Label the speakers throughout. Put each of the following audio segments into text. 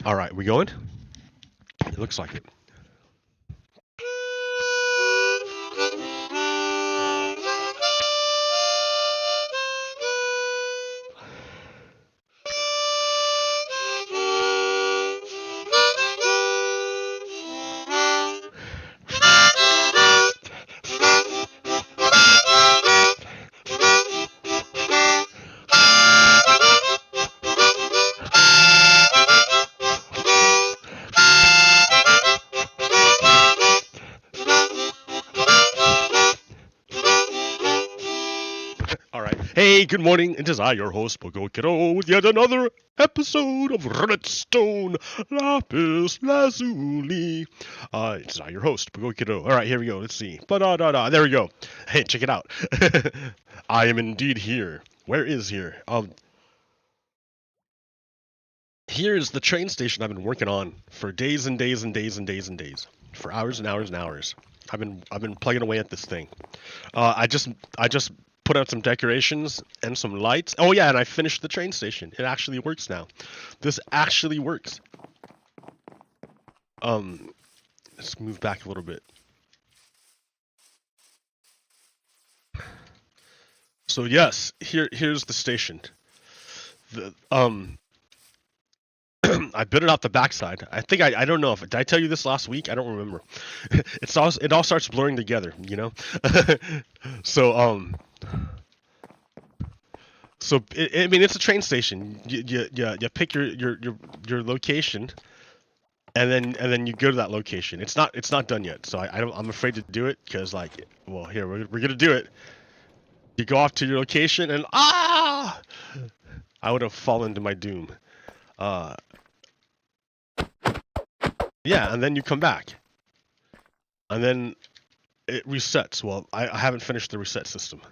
Speaker 1: All right, we going? It looks like it. Hey, good morning. It is I, your host, Pogo Kiddo, with yet another episode of Redstone Lapis Lazuli. It's I, your host, Pogo Kiddo. All right, here we go. Let's see. There we go. Hey, check it out. I am indeed here. Where is here? Here is the train station I've been working on for days and days and days and days and days, for hours and hours and hours. I've been plugging away at this thing. I just put out some decorations and some lights. Oh yeah, and I finished the train station. It actually works now. This actually works. Let's move back a little bit. So yes, here's the station. I built it out the backside. I think I don't know if did I tell you this last week? I don't remember. It all starts blurring together, you know. So I mean, it's a train station. You pick your location, and then you go to that location. It's not done yet, so I'm afraid to do it because well, here we're gonna do it. You go off to your location and I would have fallen to my doom. Yeah, and then you come back, and then it resets. Well, I haven't finished the reset system.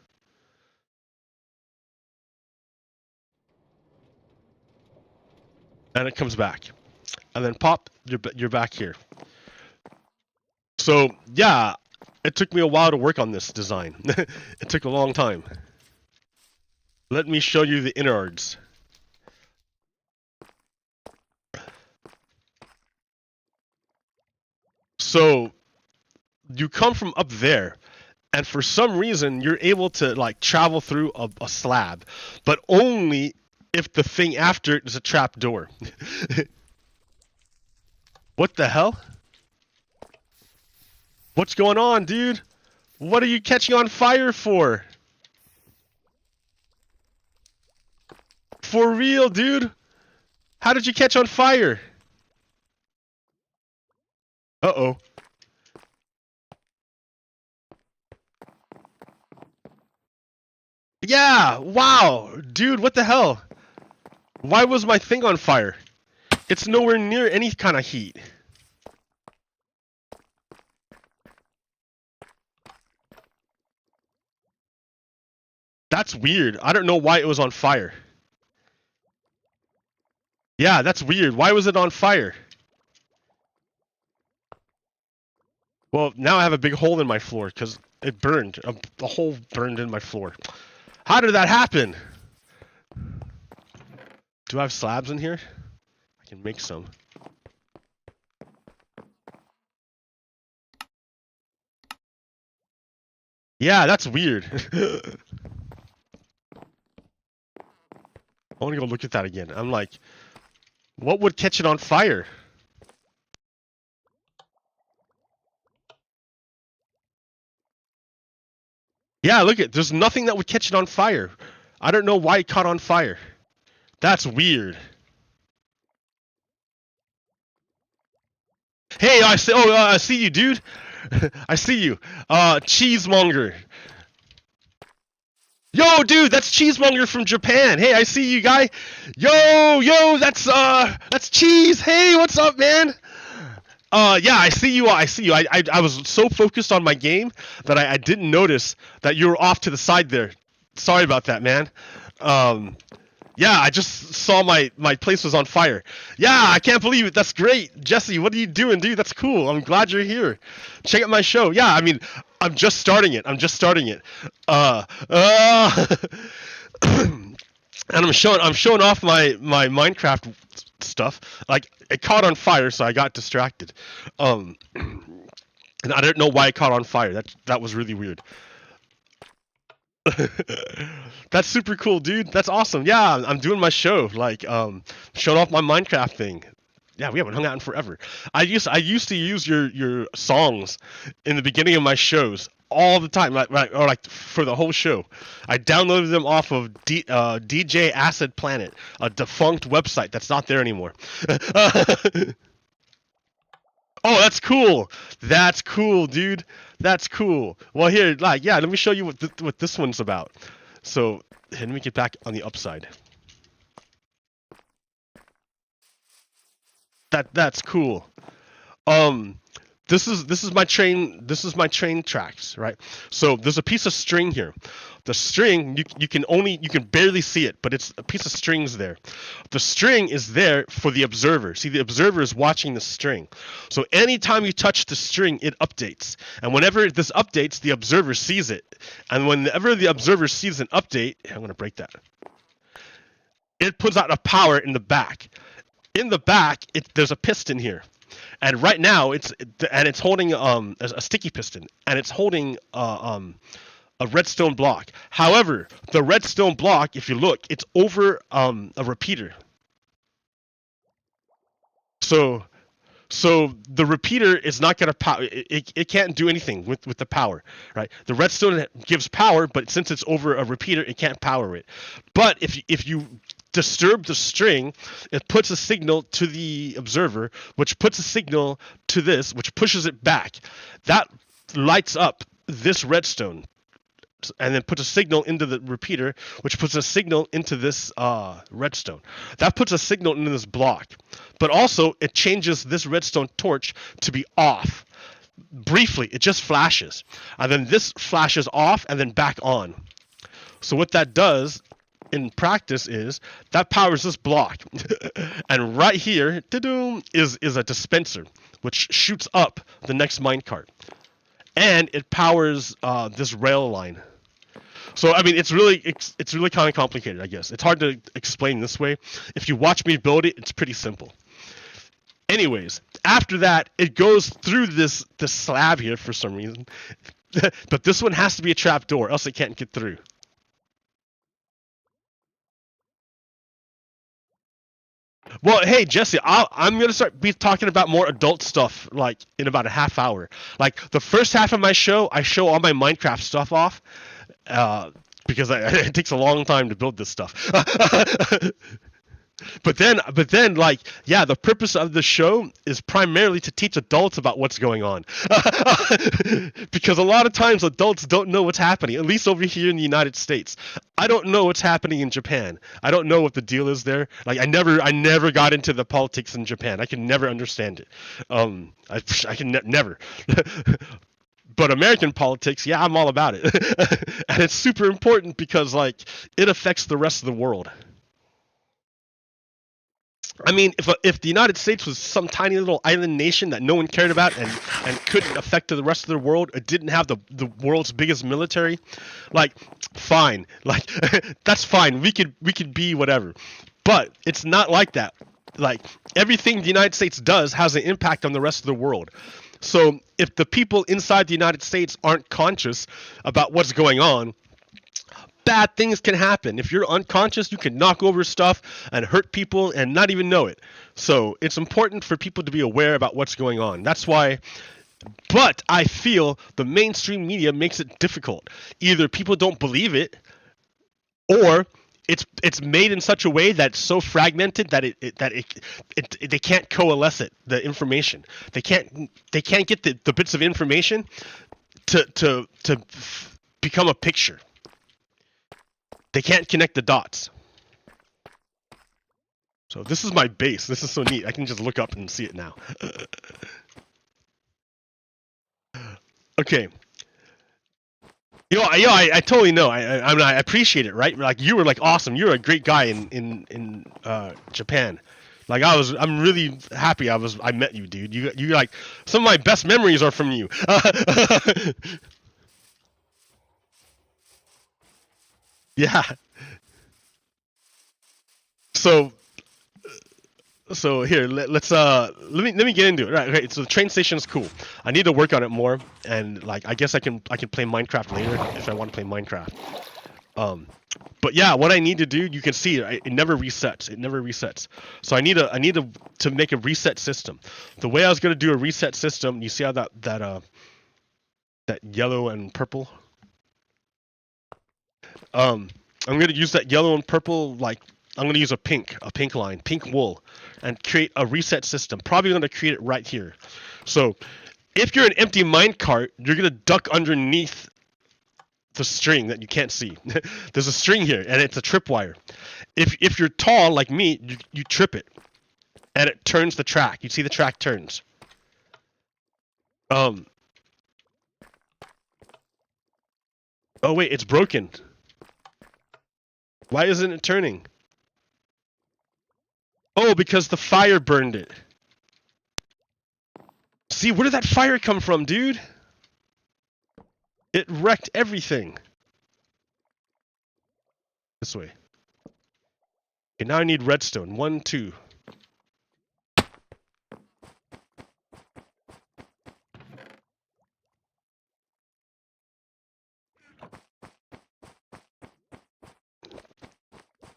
Speaker 1: And it comes back, and then pop, you're back here. So yeah, it took me a while to work on this design. It took a long time. Let me show you the innards. So you come from up there, and for some reason you're able to travel through a slab, but only if the thing after it is a trap door. What the hell? What's going on, dude? What are you catching on fire for? For real, dude? How did you catch on fire? Uh-oh. Yeah, wow. Dude, what the hell? Why was my thing on fire? It's nowhere near any kind of heat. That's weird. I don't know why it was on fire. Yeah, that's weird. Why was it on fire? Well, now I have a big hole in my floor because it burned. A hole burned in my floor. How did that happen? Do I have slabs in here? I can make some. Yeah, that's weird. I want to go look at that again. I'm like, what would catch it on fire? Yeah, look at, there's nothing that would catch it on fire. I don't know why it caught on fire. That's weird. Hey, I see you, dude. I see you. Cheesemonger. Yo, dude, that's Cheesemonger from Japan. Hey, I see you, guy. Yo, that's Cheese. Hey, what's up, man? Yeah, I see you. I was so focused on my game that I didn't notice that you were off to the side there. Sorry about that, man. Yeah, I just saw my place was on fire. Yeah, I can't believe it. That's great. Jesse, what are you doing, dude? That's cool. I'm glad you're here. Check out my show. Yeah, I mean, I'm just starting it. And I'm showing off my Minecraft stuff. Like it caught on fire, so I got distracted. And I don't know why it caught on fire. That was really weird. That's super cool, dude. That's awesome. Yeah, I'm doing my show, like showing off my Minecraft thing. Yeah, we haven't hung out in forever. I used to use your songs in the beginning of my shows all the time, like for the whole show. I downloaded them off of DJ Acid Planet, a defunct website that's not there anymore. Oh, that's cool. That's cool, dude. That's cool. Well, here, like, yeah, let me show you what this one's about. So, here, let me get back on the upside. That's cool. This is my train tracks, right? So there's a piece of string here. The string you can barely see it, but it's a piece of string's there. The string is there for the observer. See, the observer is watching the string. So anytime you touch the string, it updates. And whenever this updates, the observer sees it. And whenever the observer sees an update, I'm gonna break that. It puts out a power in the back. In the back, there's a piston here. And right now it's holding a sticky piston, and it's holding a redstone block. However, the redstone block, if you look, it's over a repeater. So the repeater is not going to power. It can't do anything with the power, right? The redstone gives power, but since it's over a repeater, it can't power it. But if you disturb the string, it puts a signal to the observer, which puts a signal to this, which pushes it back. That lights up this redstone, and then puts a signal into the repeater, which puts a signal into this redstone. That puts a signal into this block. But also, it changes this redstone torch to be off. Briefly, it just flashes. And then this flashes off and then back on. So what that does in practice is that powers this block. And right here is a dispenser, which shoots up the next minecart. And it powers this rail line. So I mean, it's really kind of complicated, I guess. It's hard to explain this way. If you watch me build it, it's pretty simple. Anyways, after that, it goes through this slab here for some reason. But this one has to be a trap door, else it can't get through. Well, hey Jesse, I'm gonna be talking about more adult stuff like in about a half hour. Like the first half of my show, I show all my Minecraft stuff off, because it takes a long time to build this stuff. But then, like, yeah, the purpose of the show is primarily to teach adults about what's going on. Because a lot of times adults don't know what's happening, at least over here in the United States. I don't know what's happening in Japan. I don't know what the deal is there. Like, I never got into the politics in Japan. I can never understand it. I can never. But American politics, yeah, I'm all about it. And it's super important because, like, it affects the rest of the world. I mean, if the United States was some tiny little island nation that no one cared about and couldn't affect the rest of the world, it didn't have the world's biggest military, like, fine, like that's fine. We could be whatever, but it's not like that. Like everything the United States does has an impact on the rest of the world. So if the people inside the United States aren't conscious about what's going on, bad things can happen. If you're unconscious, you can knock over stuff and hurt people and not even know it. So it's important for people to be aware about what's going on. That's why, but I feel the mainstream media makes it difficult. Either people don't believe it, or it's made in such a way that's so fragmented that they can't coalesce it, the information. They can't get the bits of information to become a picture. They can't connect the dots. So this is my base. This is so neat. I can just look up and see it now. Okay. I totally know. I appreciate it, right? Like you were like awesome. You're a great guy in Japan. Like I'm really happy I met you, dude. You like some of my best memories are from you. Yeah. So So here, let me get into it. Right, okay. So the train station is cool. I need to work on it more, and like I guess I can play Minecraft later if I want to play Minecraft. But yeah, what I need to do, you can see it never resets. It never resets. So I need to make a reset system. The way I was gonna do a reset system, you see how that yellow and purple. I'm gonna use that yellow and purple, like I'm gonna use a pink line, pink wool, and create a reset system. Probably gonna create it right here. So if you're an empty minecart, you're gonna duck underneath the string that you can't see. There's a string here, and it's a tripwire. If you're tall like me, you trip it, and it turns the track. You see the track turns. Oh wait, it's broken. Why isn't it turning? Oh, because the fire burned it. See, where did that fire come from, dude? It wrecked everything. This way. Okay, now I need redstone. 1, 2.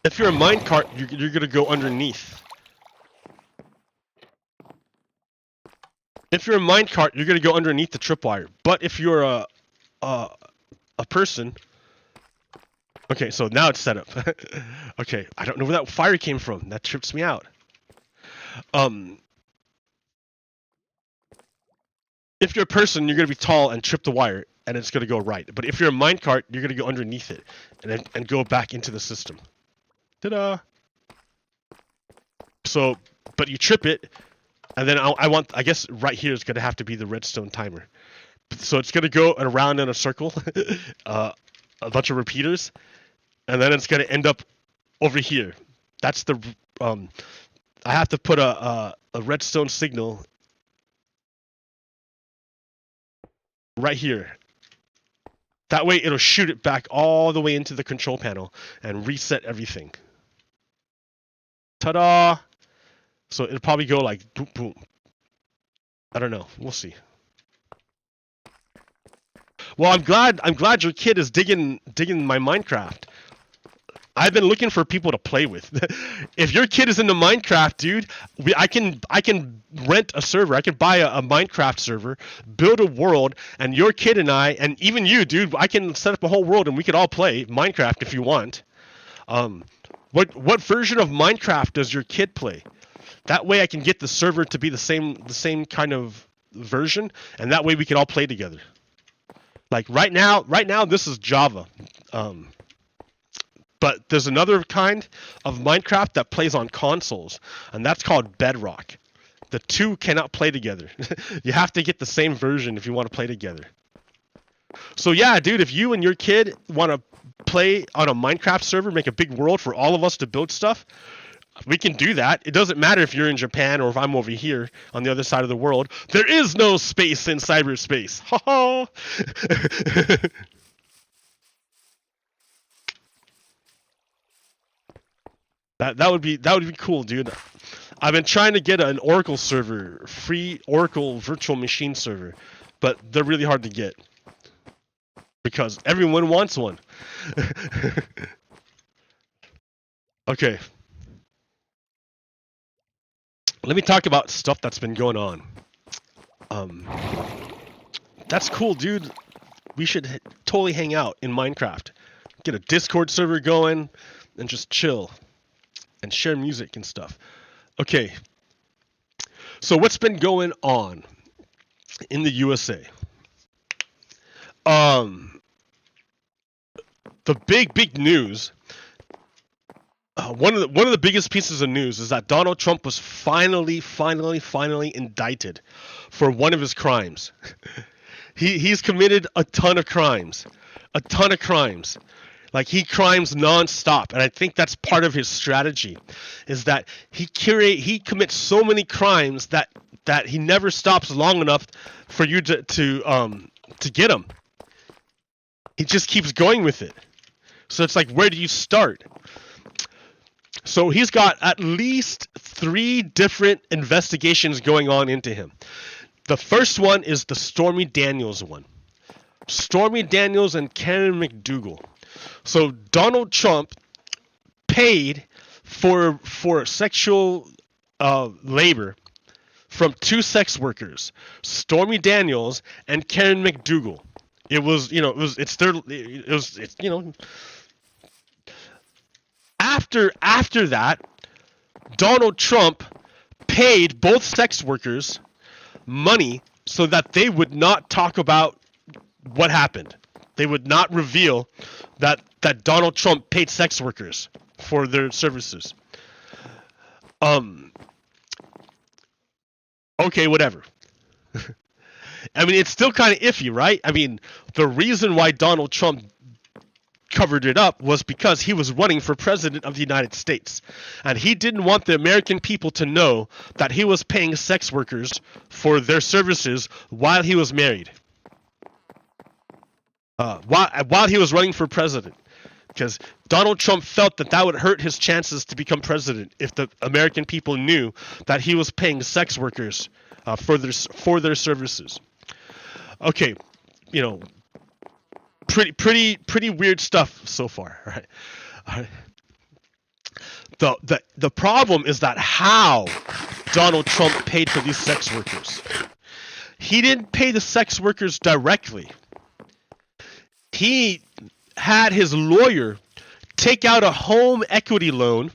Speaker 1: If you're a minecart, you're gonna go underneath. If you're a minecart, you're gonna go underneath the tripwire. But if you're a person, okay, so now it's set up. Okay, I don't know where that fire came from. That trips me out. If you're a person, you're gonna be tall and trip the wire, and it's gonna go right. But if you're a minecart, you're gonna go underneath it and go back into the system. Ta-da! So, but you trip it, and then I guess right here is gonna have to be the redstone timer. So it's gonna go around in a circle, a bunch of repeaters, and then it's gonna end up over here. That's the I have to put a redstone signal right here. That way it'll shoot it back all the way into the control panel and reset everything. Ta-da! So it'll probably go like boom, boom. I don't know. We'll see. Well, I'm glad your kid is digging my Minecraft. I've been looking for people to play with. If your kid is into Minecraft, dude, I can rent a server. I can buy a Minecraft server, build a world, and your kid and I, and even you, dude, I can set up a whole world and we could all play Minecraft if you want. What version of Minecraft does your kid play? That way I can get the server to be the same kind of version, and that way we can all play together. Like right now this is Java. But there's another kind of Minecraft that plays on consoles, and that's called Bedrock. The two cannot play together. You have to get the same version if you want to play together. So yeah, dude, if you and your kid want to play on a Minecraft server, make a big world for all of us to build stuff, we can do that. It doesn't matter if you're in Japan or if I'm over here on the other side of the world. There is no space in cyberspace. Ha ha! That would be cool, dude. I've been trying to get an Oracle server, free Oracle virtual machine server, but they're really hard to get because everyone wants one. Okay. Let me talk about stuff that's been going on. That's cool, dude. We should totally hang out in Minecraft. Get a Discord server going and just chill. And share music and stuff. Okay. So what's been going on in the USA? The big news. One of the biggest pieces of news is that Donald Trump was finally indicted for one of his crimes. He's committed a ton of crimes. Like he crimes non-stop, and I think that's part of his strategy, is that he commits so many crimes that he never stops long enough for you to get him. He just keeps going with it. So it's like, where do you start? So he's got at least 3 different investigations going on into him. The first one is the Stormy Daniels one. Stormy Daniels and Karen McDougal. So Donald Trump paid for sexual labor from 2 sex workers, Stormy Daniels and Karen McDougal. It was, after that, Donald Trump paid both sex workers money so that they would not talk about what happened. They would not reveal that Donald Trump paid sex workers for their services. Okay, whatever. I mean, it's still kind of iffy, right? I mean, the reason why Donald Trump covered it up was because he was running for president of the United States. And he didn't want the American people to know that he was paying sex workers for their services while he was married. While he was running for president. Because Donald Trump felt that would hurt his chances to become president if the American people knew that he was paying sex workers for their services. Okay, pretty weird stuff so far, right? The problem is that how Donald Trump paid for these sex workers. He didn't pay the sex workers directly. He had his lawyer take out a home equity loan,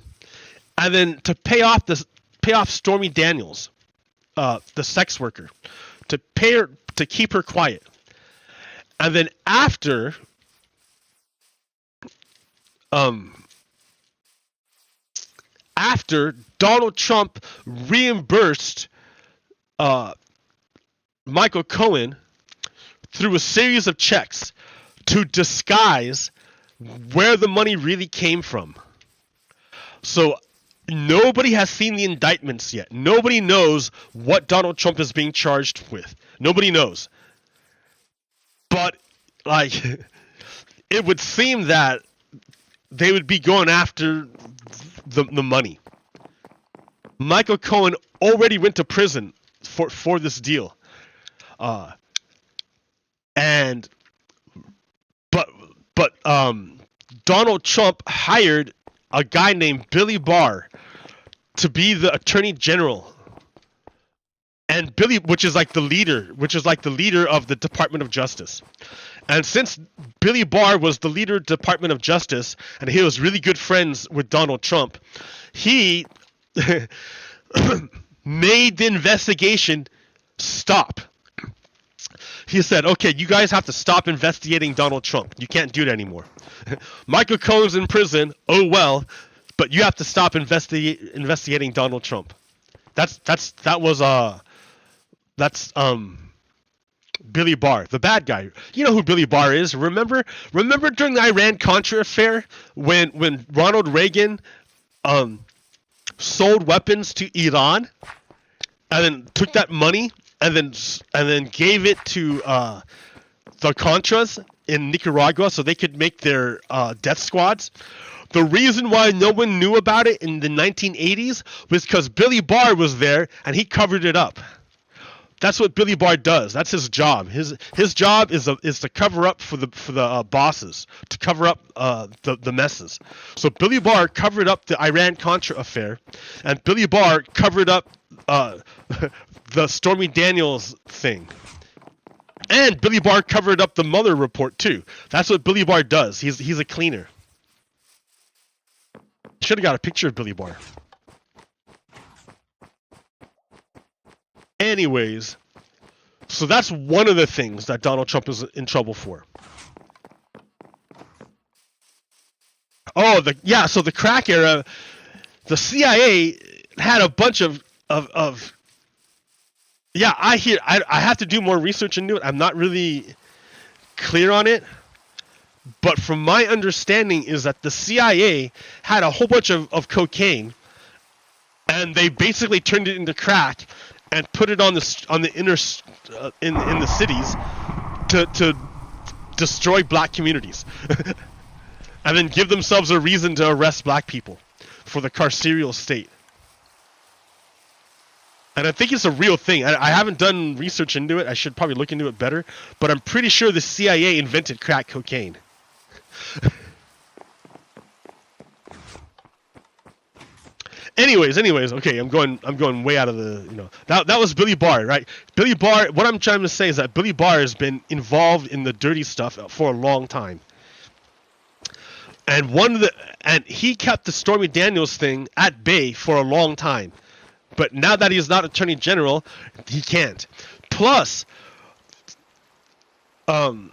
Speaker 1: and then to pay off Stormy Daniels, the sex worker, to keep her quiet. And then after Donald Trump reimbursed Michael Cohen through a series of checks to disguise where the money really came from. So nobody has seen the indictments yet. Nobody knows what Donald Trump is being charged with. Nobody knows. But, it would seem that they would be going after the money. Michael Cohen already went to prison for this deal. But Donald Trump hired a guy named Billy Barr to be the Attorney General. And which is like the leader of the Department of Justice. And since Billy Barr was the leader of the Department of Justice, and he was really good friends with Donald Trump, he made the investigation stop. He said, okay, you guys have to stop investigating Donald Trump. You can't do it anymore. Michael Cohen's in prison, oh well, but you have to stop investigating Donald Trump. That's Billy Barr, the bad guy. You know who Billy Barr is. Remember during the Iran-Contra affair when Ronald Reagan sold weapons to Iran and then took that money and then gave it to the Contras in Nicaragua so they could make their death squads. The reason why no one knew about it in the 1980s was because Billy Barr was there and he covered it up. That's what Billy Barr does. That's his job. His job is to cover up for the bosses, to cover up the messes. So Billy Barr covered up the Iran-Contra affair, and Billy Barr covered up the Stormy Daniels thing. And Billy Barr covered up the Mueller report too. That's what Billy Barr does. He's a cleaner. Should have got a picture of Billy Barr. Anyways, so that's one of the things that Donald Trump is in trouble for. So the crack era, the CIA had a bunch of I have to do more research into it. I'm not really clear on it. But from my understanding is that the CIA had a whole bunch of cocaine, and they basically turned it into crack and put it on the inner in the cities to destroy black communities, and then give themselves a reason to arrest black people. for the carceral state. And I think it's a real thing. I haven't done research into it. I should probably look into it better. But I'm pretty sure the CIA invented crack cocaine. Anyways, okay, I'm going way out of the, that was Billy Barr, right? Billy Barr, what I'm trying to say is that Billy Barr has been involved in the dirty stuff for a long time. And he kept the Stormy Daniels thing at bay for a long time. But now that he's not Attorney General, he can't. Plus, I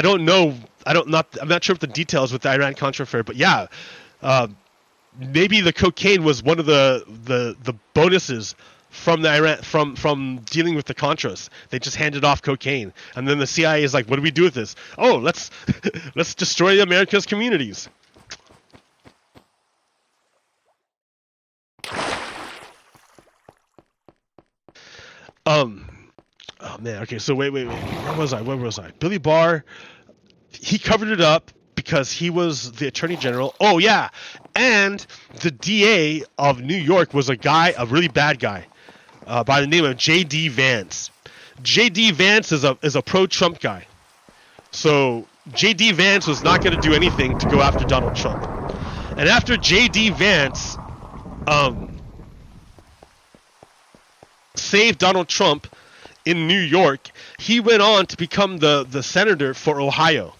Speaker 1: don't know. I'm not sure what the details with the Iran-Contra affair, but yeah, maybe the cocaine was one of the bonuses from the Iran from dealing with the Contras. They just handed off cocaine, and then the CIA is like, "What do we do with this? Oh, let's destroy America's communities." Oh man, okay, so wait. Where was I? Billy Barr, he covered it up because he was the Attorney General. Oh yeah, and the DA of New York was a really bad guy, by the name of J.D. Vance. J.D. Vance is a pro-Trump guy. So J.D. Vance was not going to do anything to go after Donald Trump. And after J.D. Vance saved Donald Trump in New York, he went on to become the senator for Ohio.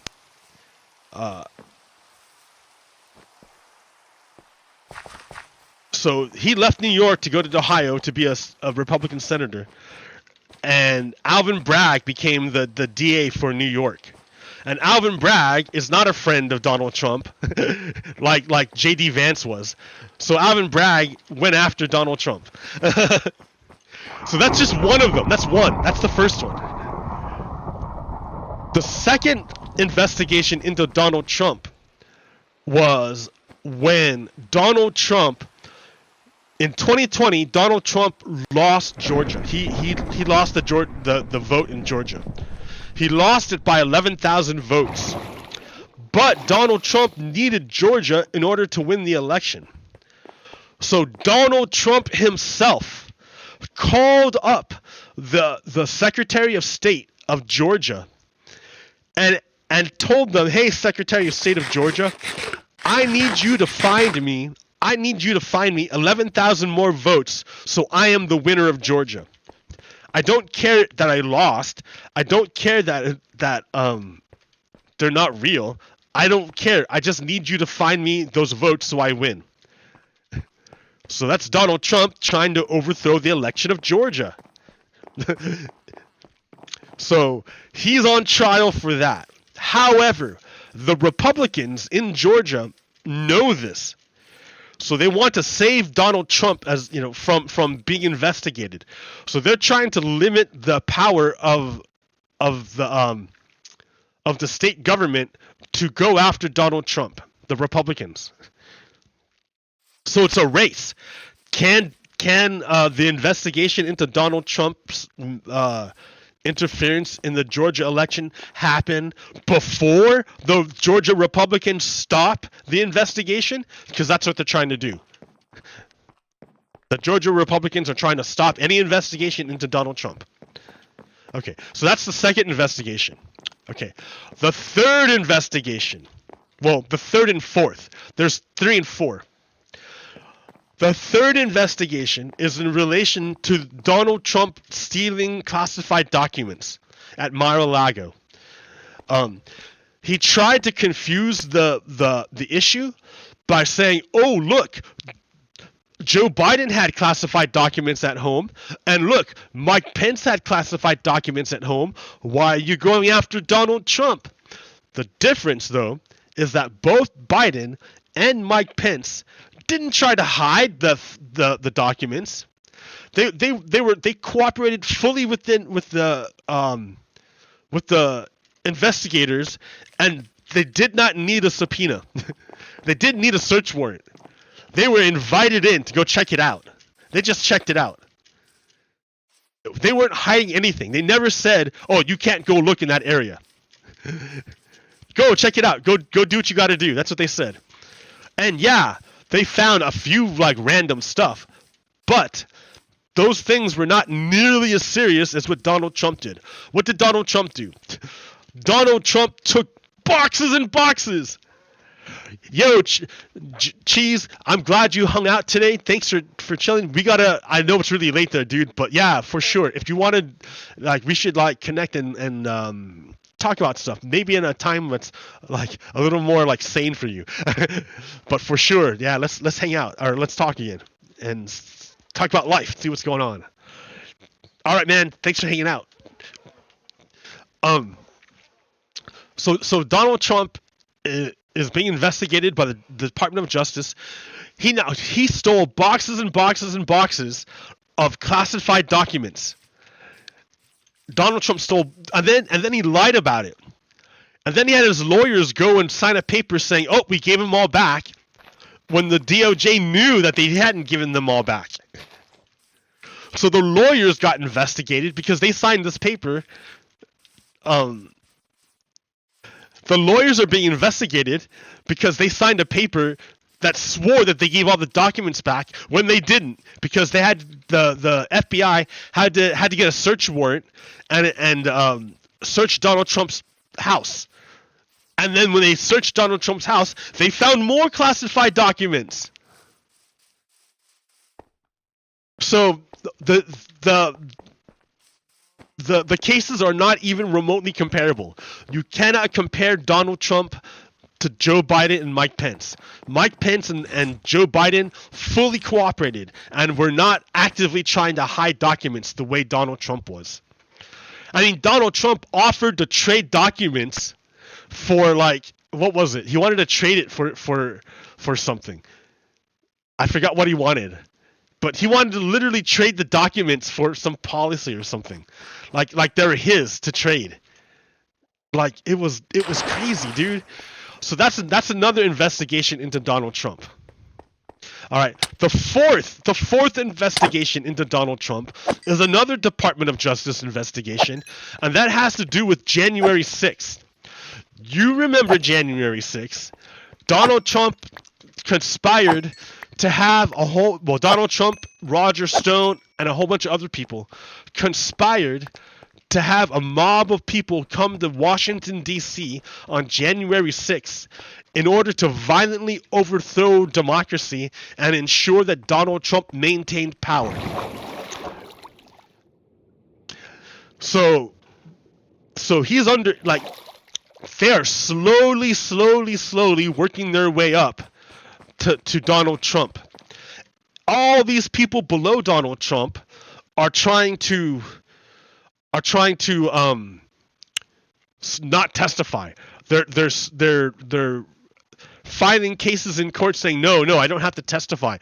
Speaker 1: So he left New York to go to Ohio to be a Republican senator, and Alvin Bragg became the DA for New York. And Alvin Bragg is not a friend of Donald Trump, like J.D. Vance was. So Alvin Bragg went after Donald Trump. So that's just one of them. That's one. That's the first one. The second investigation into Donald Trump was when Donald Trump, in 2020, Donald Trump lost Georgia. He lost the vote in Georgia. He lost it by 11,000 votes. But Donald Trump needed Georgia in order to win the election. So Donald Trump himself called up the Secretary of State of Georgia and told them, "Hey, Secretary of State of Georgia, I need you to find me 11,000 more votes so I am the winner of Georgia. I don't care that I lost. I don't care that they're not real. I don't care. I just need you to find me those votes so I win." So that's Donald Trump trying to overthrow the election of Georgia. So he's on trial for that. However, the Republicans in Georgia know this. So they want to save Donald Trump from being investigated. So they're trying to limit the power of the state government to go after Donald Trump, the Republicans. So it's a race. Can the investigation into Donald Trump's interference in the Georgia election happen before the Georgia Republicans stop the investigation? Because that's what they're trying to do. The Georgia Republicans are trying to stop any investigation into Donald Trump. Okay, so that's the second investigation. Okay, the third investigation. Well, the third and fourth. There's 3 and 4. The third investigation is in relation to Donald Trump stealing classified documents at Mar-a-Lago. He tried to confuse the issue by saying, "Oh, look, Joe Biden had classified documents at home, and look, Mike Pence had classified documents at home. Why are you going after Donald Trump?" The difference, though, is that both Biden and Mike Pence didn't try to hide the documents. They cooperated fully with the investigators, and they did not need a subpoena. They didn't need a search warrant. They were invited in to go check it out. They just checked it out. They weren't hiding anything. They never said, "Oh, you can't go look in that area." Go check it out. Go do what you got to do. That's what they said. And yeah, they found a few like random stuff, but those things were not nearly as serious as what Donald Trump did. What did Donald Trump do? Donald Trump took boxes and boxes. Yo, Cheese, I'm glad you hung out today. Thanks for chilling. I know it's really late there, dude, but yeah, for sure. If you wanted, like, we should, like, connect and talk about stuff. Maybe in a time that's, like, a little more, like, sane for you. But for sure, yeah, let's hang out, or let's talk again and talk about life, see what's going on. All right, man, thanks for hanging out. So Donald Trump is being investigated by the Department of Justice. He stole boxes and boxes and boxes of classified documents. Donald Trump stole, and then he lied about it. And then he had his lawyers go and sign a paper saying, "Oh, we gave them all back," when the DOJ knew that they hadn't given them all back. So the lawyers got investigated because they signed this paper. The lawyers are being investigated because they signed a paper that swore that they gave all the documents back when they didn't, because they had the FBI had to get a search warrant and search Donald Trump's house. And then when they searched Donald Trump's house, they found more classified documents. So the cases are not even remotely comparable. You cannot compare Donald Trump to Joe Biden and Mike Pence. Mike Pence and Joe Biden fully cooperated and were not actively trying to hide documents the way Donald Trump was. I mean, Donald Trump offered to trade documents for, like, what was it? He wanted to trade it for something. I forgot what he wanted. But he wanted to literally trade the documents for some policy or something. Like they were his to trade. Like, it was crazy, dude. So that's another investigation into Donald Trump. All right, the fourth investigation into Donald Trump is another Department of Justice investigation, and that has to do with January 6th. You remember January 6th? Donald Trump conspired to have Donald Trump, Roger Stone, and a whole bunch of other people conspired to have a mob of people come to Washington, D.C. on January 6th in order to violently overthrow democracy and ensure that Donald Trump maintained power. So he's under, like, they're slowly working their way up to Donald Trump. All these people below Donald Trump are trying to not testify. They're filing cases in court saying, no, I don't have to testify.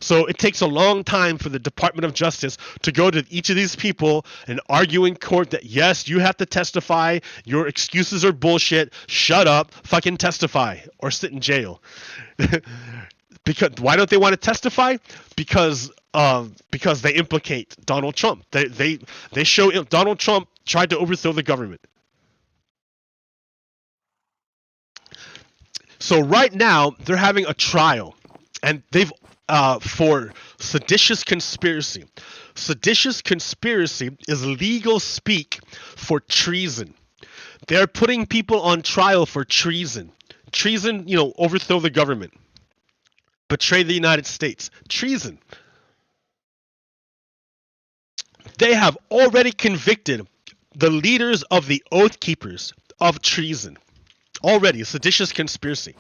Speaker 1: So it takes a long time for the Department of Justice to go to each of these people and argue in court that, yes, you have to testify. Your excuses are bullshit. Shut up. Fucking testify or sit in jail. Because why don't they want to testify? Because they implicate Donald Trump. They show Donald Trump tried to overthrow the government. So right now they're having a trial, and they've for seditious conspiracy. Seditious conspiracy is legal speak for treason. They're putting people on trial for treason. Treason, overthrow the government, betray the United States. Treason. They have already convicted the leaders of the Oath Keepers of treason. Already, seditious conspiracy.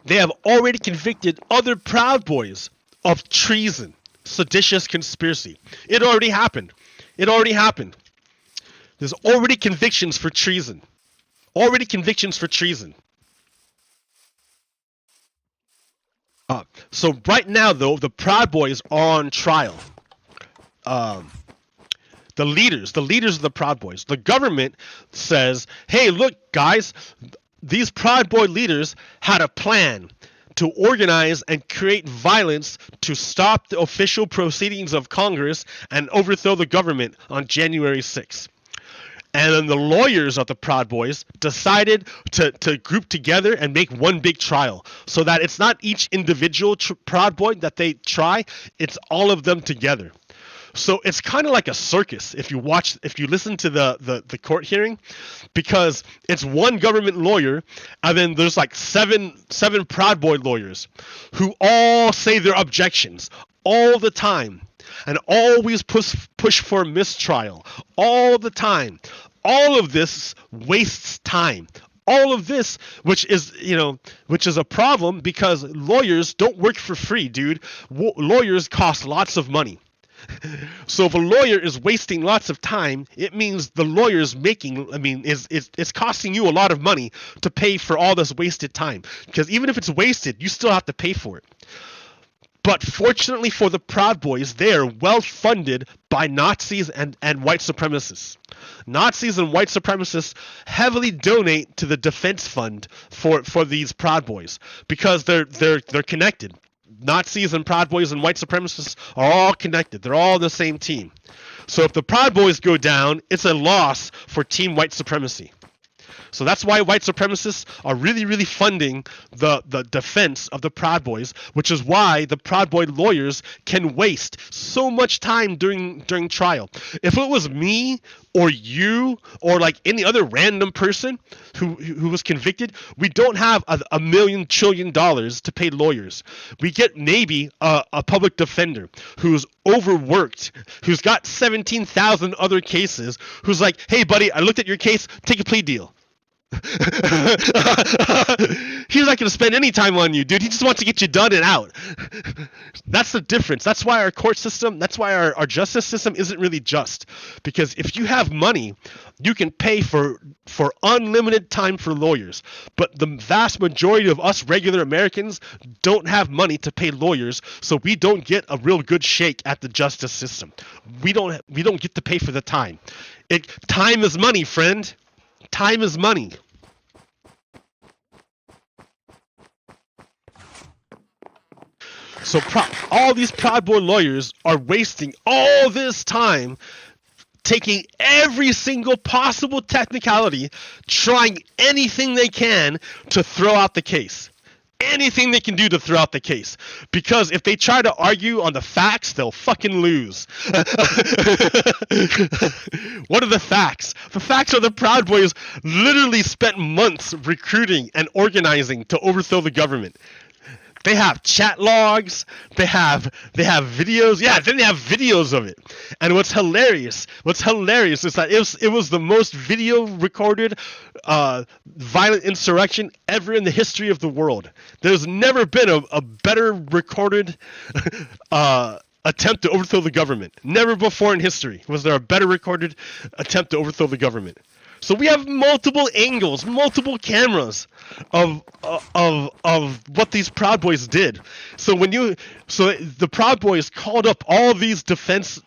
Speaker 1: They have already convicted other Proud Boys of treason. Seditious conspiracy. It already happened. There's already convictions for treason. So right now, though, the Proud Boys are on trial. The leaders of the Proud Boys. The government says, hey, look, guys, these Proud Boy leaders had a plan to organize and create violence to stop the official proceedings of Congress and overthrow the government on January 6th. And then the lawyers of the Proud Boys decided to group together and make one big trial, so that it's not each individual Proud Boy that they try, it's all of them together. So it's kind of like a circus if you listen to the court hearing, because it's one government lawyer and then there's like seven Proud Boy lawyers who all say their objections all the time and always push for a mistrial all the time. All of this wastes time. All of this, which is a problem, because lawyers don't work for free, dude. Lawyers cost lots of money. So if a lawyer is wasting lots of time, it means the lawyer's it's costing you a lot of money to pay for all this wasted time. Because even if it's wasted, you still have to pay for it. But fortunately for the Proud Boys, they are well funded by Nazis and white supremacists. Nazis and white supremacists heavily donate to the defense fund for these Proud Boys, because they're connected. Nazis and Proud Boys and white supremacists are all connected. They're all on the same team. So if the Proud Boys go down, it's a loss for Team White Supremacy. So that's why white supremacists are really, really funding the defense of the Proud Boys, which is why the Proud Boy lawyers can waste so much time during trial. If it was me or you or like any other random person who was convicted, we don't have a million trillion dollars to pay lawyers. We get maybe a public defender who's overworked, who's got 17,000 other cases, who's like, hey buddy, I looked at your case, take a plea deal. He's not going to spend any time on you, dude. He just wants to get you done and out. That's the difference. That's why our court system, that's why our justice system isn't really just. Because if you have money, you can pay for unlimited time for lawyers. But the vast majority of us regular Americans don't have money to pay lawyers, so we don't get a real good shake at the justice system. We don't get to pay for the time. Time is money, friend. Time is money. So all these Proud Boy lawyers are wasting all this time taking every single possible technicality, trying anything they can to throw out the case. Anything they can do to throw out the case. Because if they try to argue on the facts, they'll fucking lose. What are the facts? The facts are the Proud Boys literally spent months recruiting and organizing to overthrow the government. They have chat logs, they have videos, then they have videos of it. And what's hilarious is that it was the most video recorded violent insurrection ever in the history of the world. There's never been a better recorded attempt to overthrow the government. Never before in history was there a better recorded attempt to overthrow the government. So we have multiple angles, multiple cameras of what these Proud Boys did. So the Proud Boys called up all these defense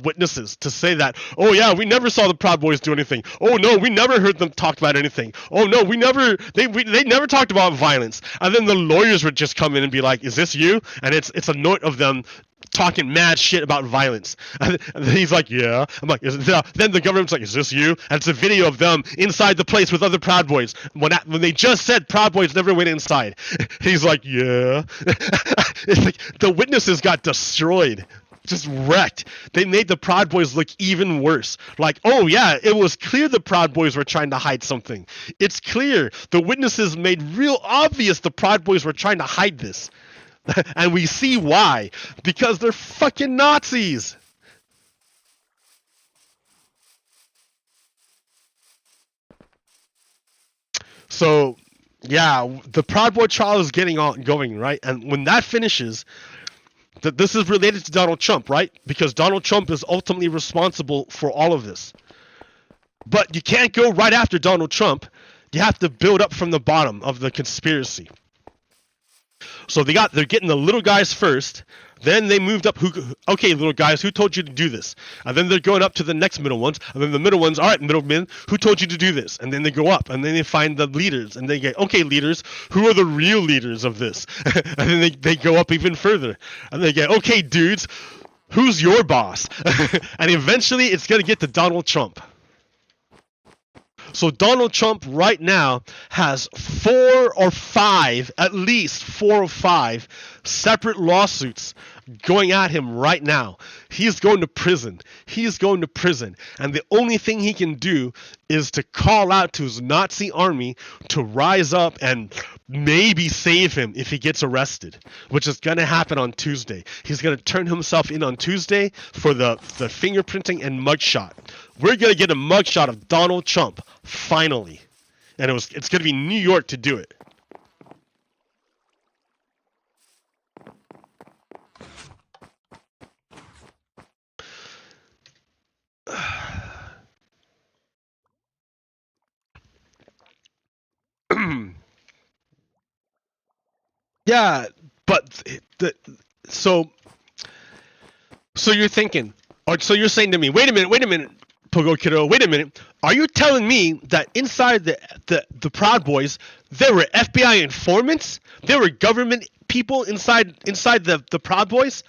Speaker 1: witnesses to say that, oh yeah, we never saw the Proud Boys do anything. Oh no, we never heard them talk about anything. Oh no, they never talked about violence. And then the lawyers would just come in and be like, is this you? And it's a note of them talking mad shit about violence. And he's like, yeah. I'm like, then the government's like, is this you? And it's a video of them inside the place with other Proud Boys. When they just said Proud Boys never went inside. He's like, yeah. It's like the witnesses got destroyed. Just wrecked. They made the Proud Boys look even worse. Like, oh yeah, it was clear the Proud Boys were trying to hide something. It's clear. The witnesses made real obvious the Proud Boys were trying to hide this. And we see why. Because they're fucking Nazis. So, yeah, the Proud Boy trial is going, right? And when that finishes, this is related to Donald Trump, right? Because Donald Trump is ultimately responsible for all of this. But you can't go right after Donald Trump. You have to build up from the bottom of the conspiracy. So they're getting the little guys first, then they moved up. Okay, little guys, who told you to do this? And then they're going up to the next middle ones, and then the middle ones, all right, middlemen, who told you to do this? And then they go up, and then they find the leaders, and they get, okay, leaders, who are the real leaders of this? And then they go up even further, and they get, okay, dudes, who's your boss? And eventually it's going to get to Donald Trump. So Donald Trump right now has 4 or 5, at least 4 or 5 separate lawsuits going at him right now. He's going to prison. He's going to prison. And the only thing he can do is to call out to his Nazi army to rise up and maybe save him if he gets arrested, which is going to happen on Tuesday. He's going to turn himself in on Tuesday for the fingerprinting and mugshot. We're going to get a mugshot of Donald Trump, finally. And it's going to be New York to do it. Yeah, but so you're thinking, or so you're saying to me, wait a minute, Pogo Kiddo, wait a minute. Are you telling me that inside the Proud Boys there were FBI informants? There were government people inside the Proud Boys?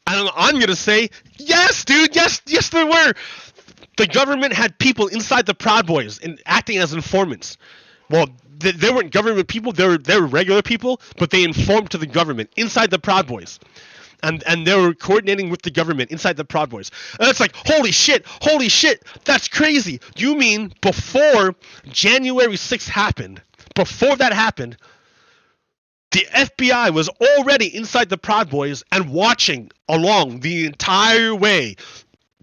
Speaker 1: And I'm gonna say, yes, dude, yes, there were. The government had people inside the Proud Boys and acting as informants. Well, they weren't government people; they were regular people, but they informed to the government inside the Proud Boys, and they were coordinating with the government inside the Proud Boys. And it's like, holy shit, that's crazy. You mean before January 6th happened? Before that happened, the FBI was already inside the Proud Boys and watching along the entire way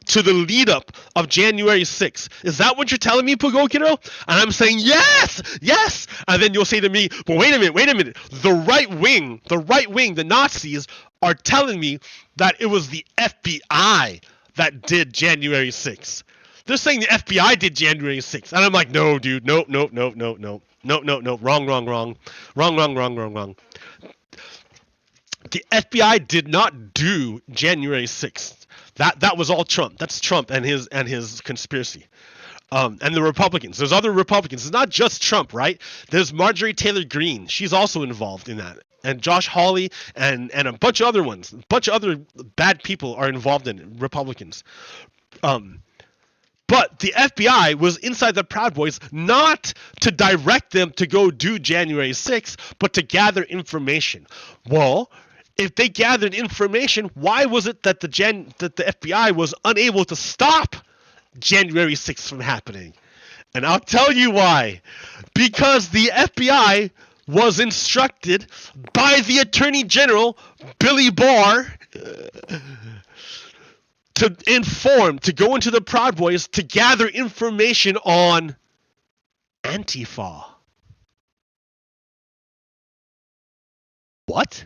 Speaker 1: to the lead up of January 6th. Is that what you're telling me, Pogokino? And I'm saying, yes. And then you'll say to me, but wait a minute. The right wing, the Nazis are telling me that it was the FBI that did January 6th. They're saying the FBI did January 6th. And I'm like, no, dude, no. Wrong. The FBI did not do January 6th. That was all Trump. That's Trump and his conspiracy. And the Republicans. There's other Republicans. It's not just Trump, right? There's Marjorie Taylor Greene. She's also involved in that. And Josh Hawley and a bunch of other ones. A bunch of other bad people are involved in it, Republicans. But the FBI was inside the Proud Boys not to direct them to go do January 6th, but to gather information. Well, if they gathered information, why was it that the FBI was unable to stop January 6th from happening? And I'll tell you why. Because the FBI was instructed by the Attorney General, Billy Barr, to go into the Proud Boys to gather information on Antifa. What?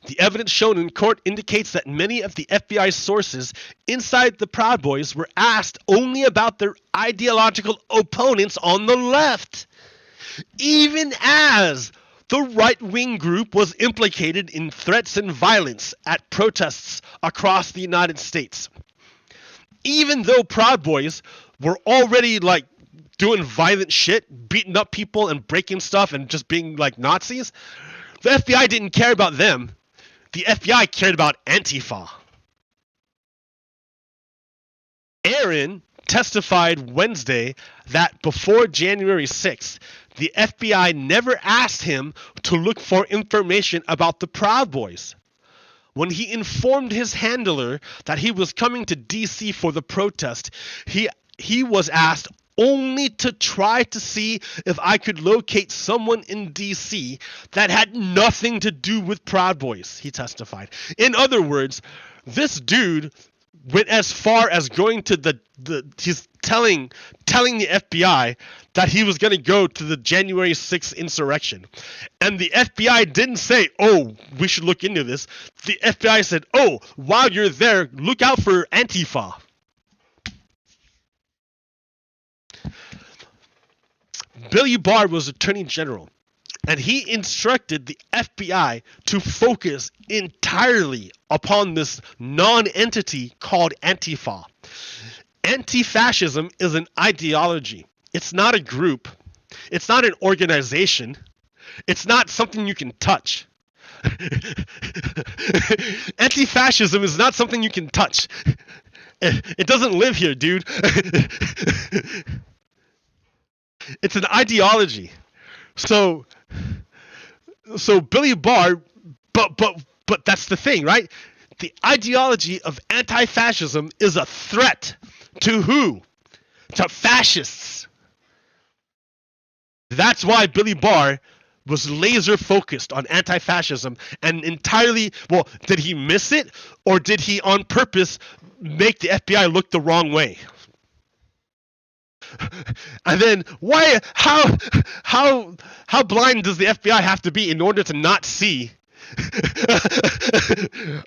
Speaker 1: The evidence shown in court indicates that many of the FBI sources inside the Proud Boys were asked only about their ideological opponents on the left, even as the right-wing group was implicated in threats and violence at protests across the United States. Even though Proud Boys were already doing violent shit, beating up people and breaking stuff and just being like Nazis, the FBI didn't care about them. The FBI cared about Antifa. Aaron testified Wednesday that before January 6th, the FBI never asked him to look for information about the Proud Boys. When he informed his handler that he was coming to D.C. for the protest, he was asked only to try to see if I could locate someone in D.C. that had nothing to do with Proud Boys, he testified. In other words, this dude went as far as going to he's telling the FBI that he was going to go to the January 6th insurrection. And the FBI didn't say, oh, we should look into this. The FBI said, oh, while you're there, look out for Antifa. Billy Barr was Attorney General, and he instructed the FBI to focus entirely upon this non-entity called Antifa. Anti-fascism is an ideology. It's not a group. It's not an organization. It's not something you can touch. Anti-fascism is not something you can touch. It doesn't live here, dude. It's an ideology. So Billy Barr, but that's the thing, right? The ideology of anti-fascism is a threat to who? To fascists. That's why Billy Barr was laser focused on anti-fascism and entirely, well, did he miss it or did he on purpose make the FBI look the wrong way? And then how blind does the FBI have to be in order to not see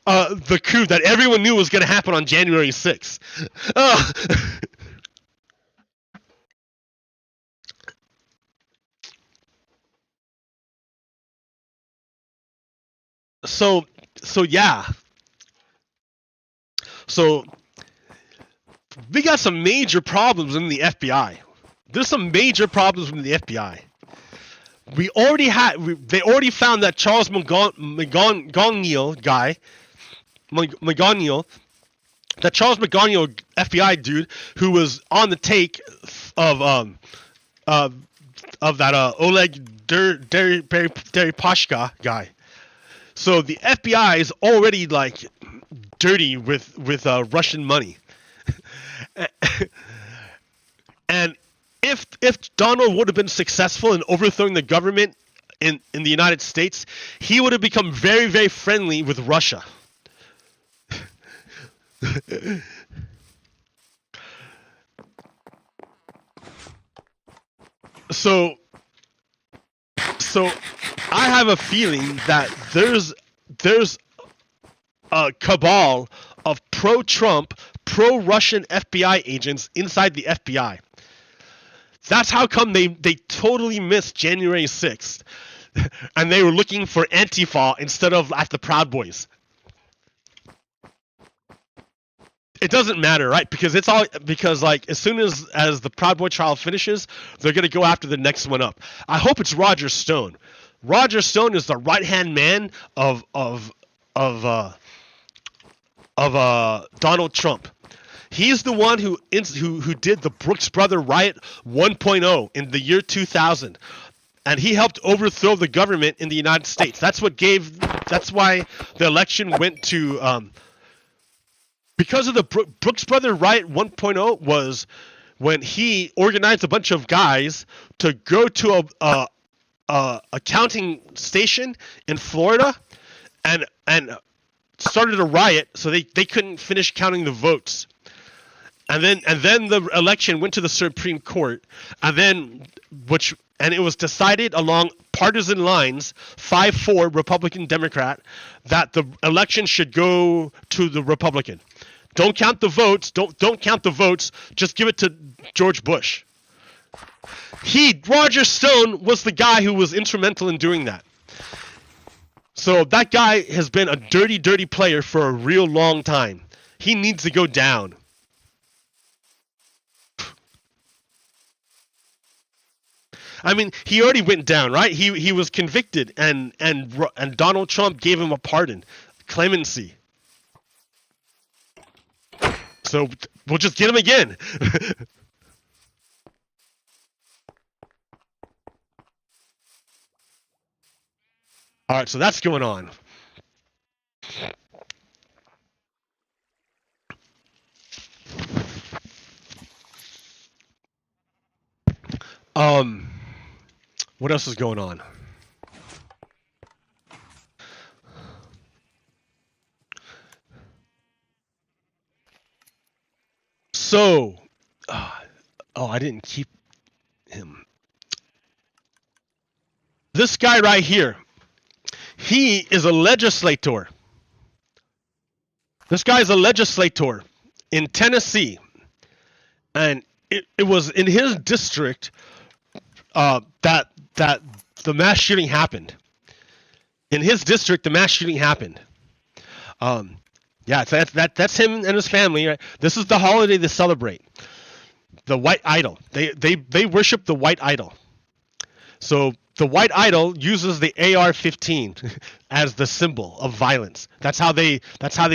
Speaker 1: the coup that everyone knew was going to happen on January 6th? So yeah. So we got some major problems in the FBI. There's some major problems in the FBI. They already found that Charles McGonigal guy, that Charles McGonigal FBI dude who was on the take of that Oleg Deripaska guy. So the FBI is already like dirty with Russian money. And if Donald would have been successful in overthrowing the government in the United States, he would have become very, very friendly with Russia. So I have a feeling that there's a cabal of pro-Trump, pro-Russian FBI agents inside the FBI. That's how come they totally missed January 6th. And they were looking for Antifa instead of at the Proud Boys. It doesn't matter, right? Because like as soon as the Proud Boy trial finishes, they're gonna go after the next one up. I hope it's Roger Stone. Roger Stone is the right-hand man of Donald Trump. He's the one who did the Brooks Brother riot 1.0 in the year 2000, and he helped overthrow the government in the United States. That's why the election went to because of the Brooks Brother riot 1.0 was when he organized a bunch of guys to go to a counting station in Florida and started a riot so they couldn't finish counting the votes. And then the election went to the Supreme Court, and it was decided along partisan lines, 5-4 Republican Democrat, that the election should go to the Republican. Don't count the votes. Don't count the votes. Just give it to George Bush. Roger Stone was the guy who was instrumental in doing that. So that guy has been a dirty, dirty player for a real long time. He needs to go down. I mean, he already went down, right? He was convicted, and Donald Trump gave him a pardon, clemency. So we'll just get him again. All right, so that's going on. What else is going on? So, I didn't keep him. This guy right here, he is a legislator. This guy is a legislator in Tennessee, and it was in his district that the mass shooting happened. In his district, the mass shooting happened. Yeah, that's him and his family. Right? This is the holiday they celebrate. The white idol. They worship the white idol. So the white idol uses the AR-15 as the symbol of violence. That's how they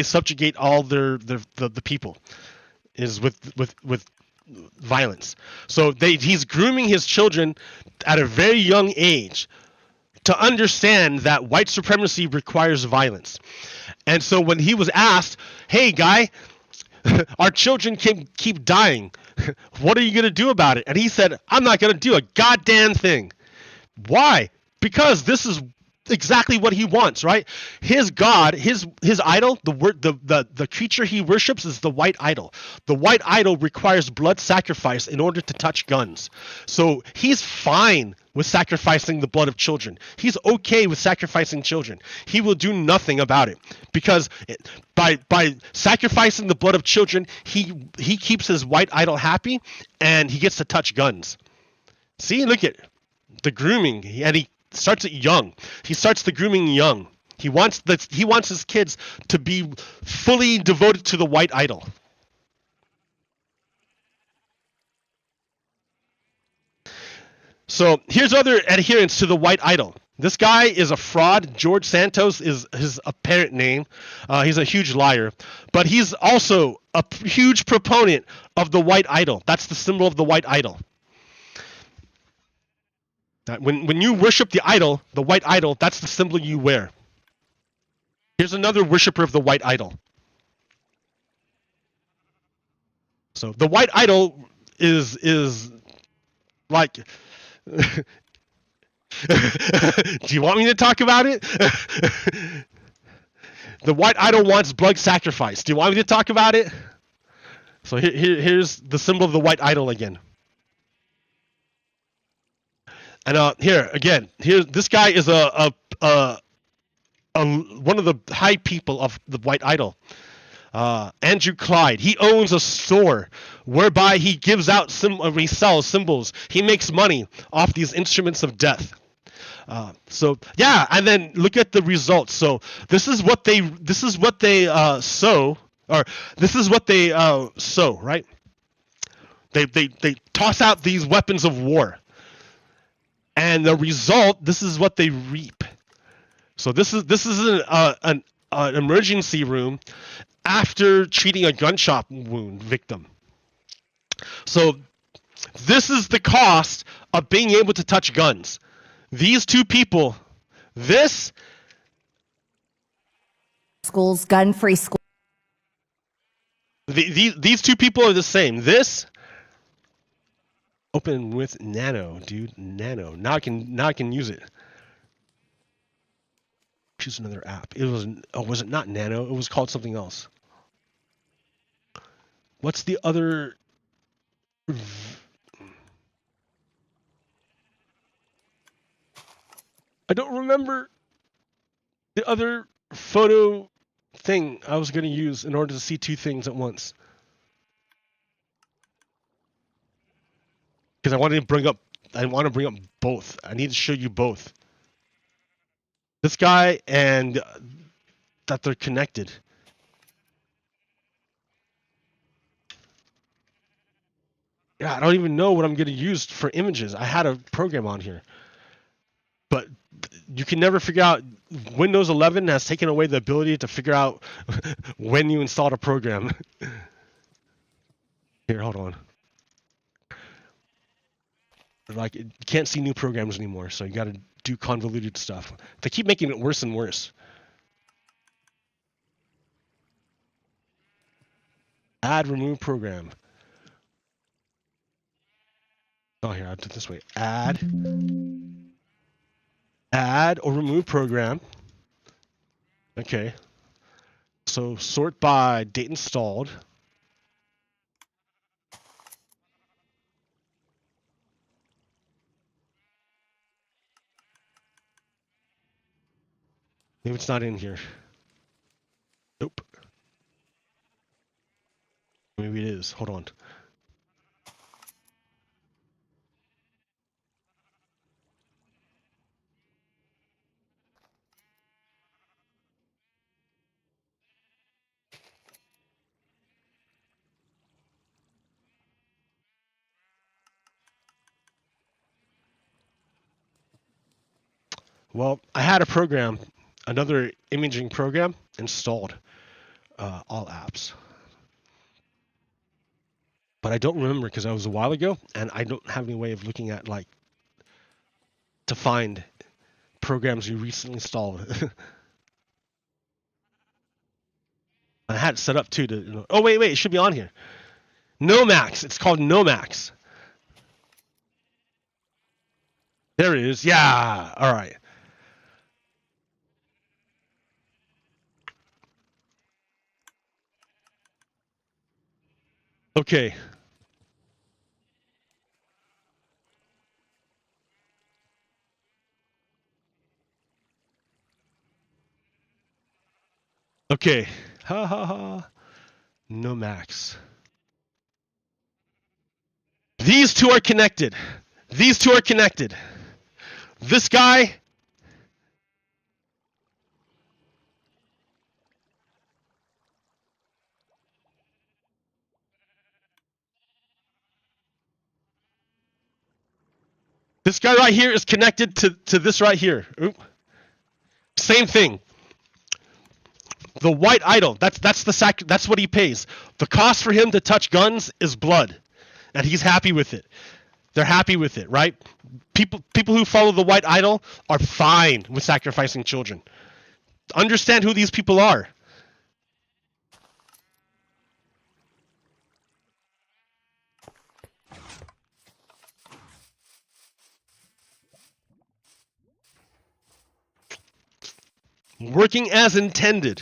Speaker 1: subjugate all the people, is with violence. So he's grooming his children at a very young age to understand that white supremacy requires violence. And so when he was asked, "Hey guy, our children keep dying. What are you going to do about it?" And he said, "I'm not going to do a goddamn thing." Why? Because this is exactly what he wants, right? His god, his idol, the creature he worships is the white idol. The white idol requires blood sacrifice in order to touch guns. So he's fine with sacrificing the blood of children. He's okay with sacrificing children. He will do nothing about it because by sacrificing the blood of children, he keeps his white idol happy and he gets to touch guns. See, look at the grooming, and he starts it young. He starts the grooming young. He wants his kids to be fully devoted to the white idol. So here's other adherents to the white idol. This guy is a fraud. George Santos is his apparent name. He's a huge liar, but he's also a huge proponent of the white idol. That's the symbol of the white idol. When you worship the idol, the white idol, that's the symbol you wear. Here's another worshiper of the white idol. So the white idol is like. Do you want me to talk about it? The white idol wants blood sacrifice. Do you want me to talk about it? So here's the symbol of the white idol again. And here again, this guy is a one of the high people of the white idol. Andrew Clyde. He owns a store whereby he gives out he sells symbols. He makes money off these instruments of death. So yeah, and then look at the results. So this is what they sow, or this is what they sow, right? They toss out these weapons of war. And the result, this is what they reap. So this is an emergency room after treating a gunshot wound victim. So this is the cost of being able to touch guns. These two people, this
Speaker 2: schools, gun-free school.
Speaker 1: These two people are the same. This open with Nano, dude. Nano. Now I can use it. Choose another app. It was it not Nano? It was called something else. What's the other? I don't remember the other photo thing I was going to use in order to see two things at once. Because I want to bring up both. I need to show you both. This guy and that they're connected. Yeah, I don't even know what I'm going to use for images. I had a program on here. But you can never figure out. Windows 11 has taken away the ability to figure out when you installed a program. Here, hold on. Like, you can't see new programs anymore, so you got to do convoluted stuff. They keep making it worse and worse. Add, remove program. Oh, here, I'll do it this way. Add or remove program. Okay. So sort by date installed. Maybe it's not in here. Nope. Maybe it is. Hold on. Well, I had a program, another imaging program installed, all apps. But I don't remember because that was a while ago, and I don't have any way of looking at, like, to find programs you recently installed. I had it set up too to. Oh wait, it should be on here. Nomax. It's called Nomax. There it is. Yeah. All right. Okay. Okay. Ha ha ha. Nomax. These two are connected. These two are connected. This guy. This guy right here is connected to this right here. Oop. Same thing. The white idol. That's what he pays. The cost for him to touch guns is blood, and he's happy with it. They're happy with it, right? People who follow the white idol are fine with sacrificing children. Understand who these people are. Working as intended.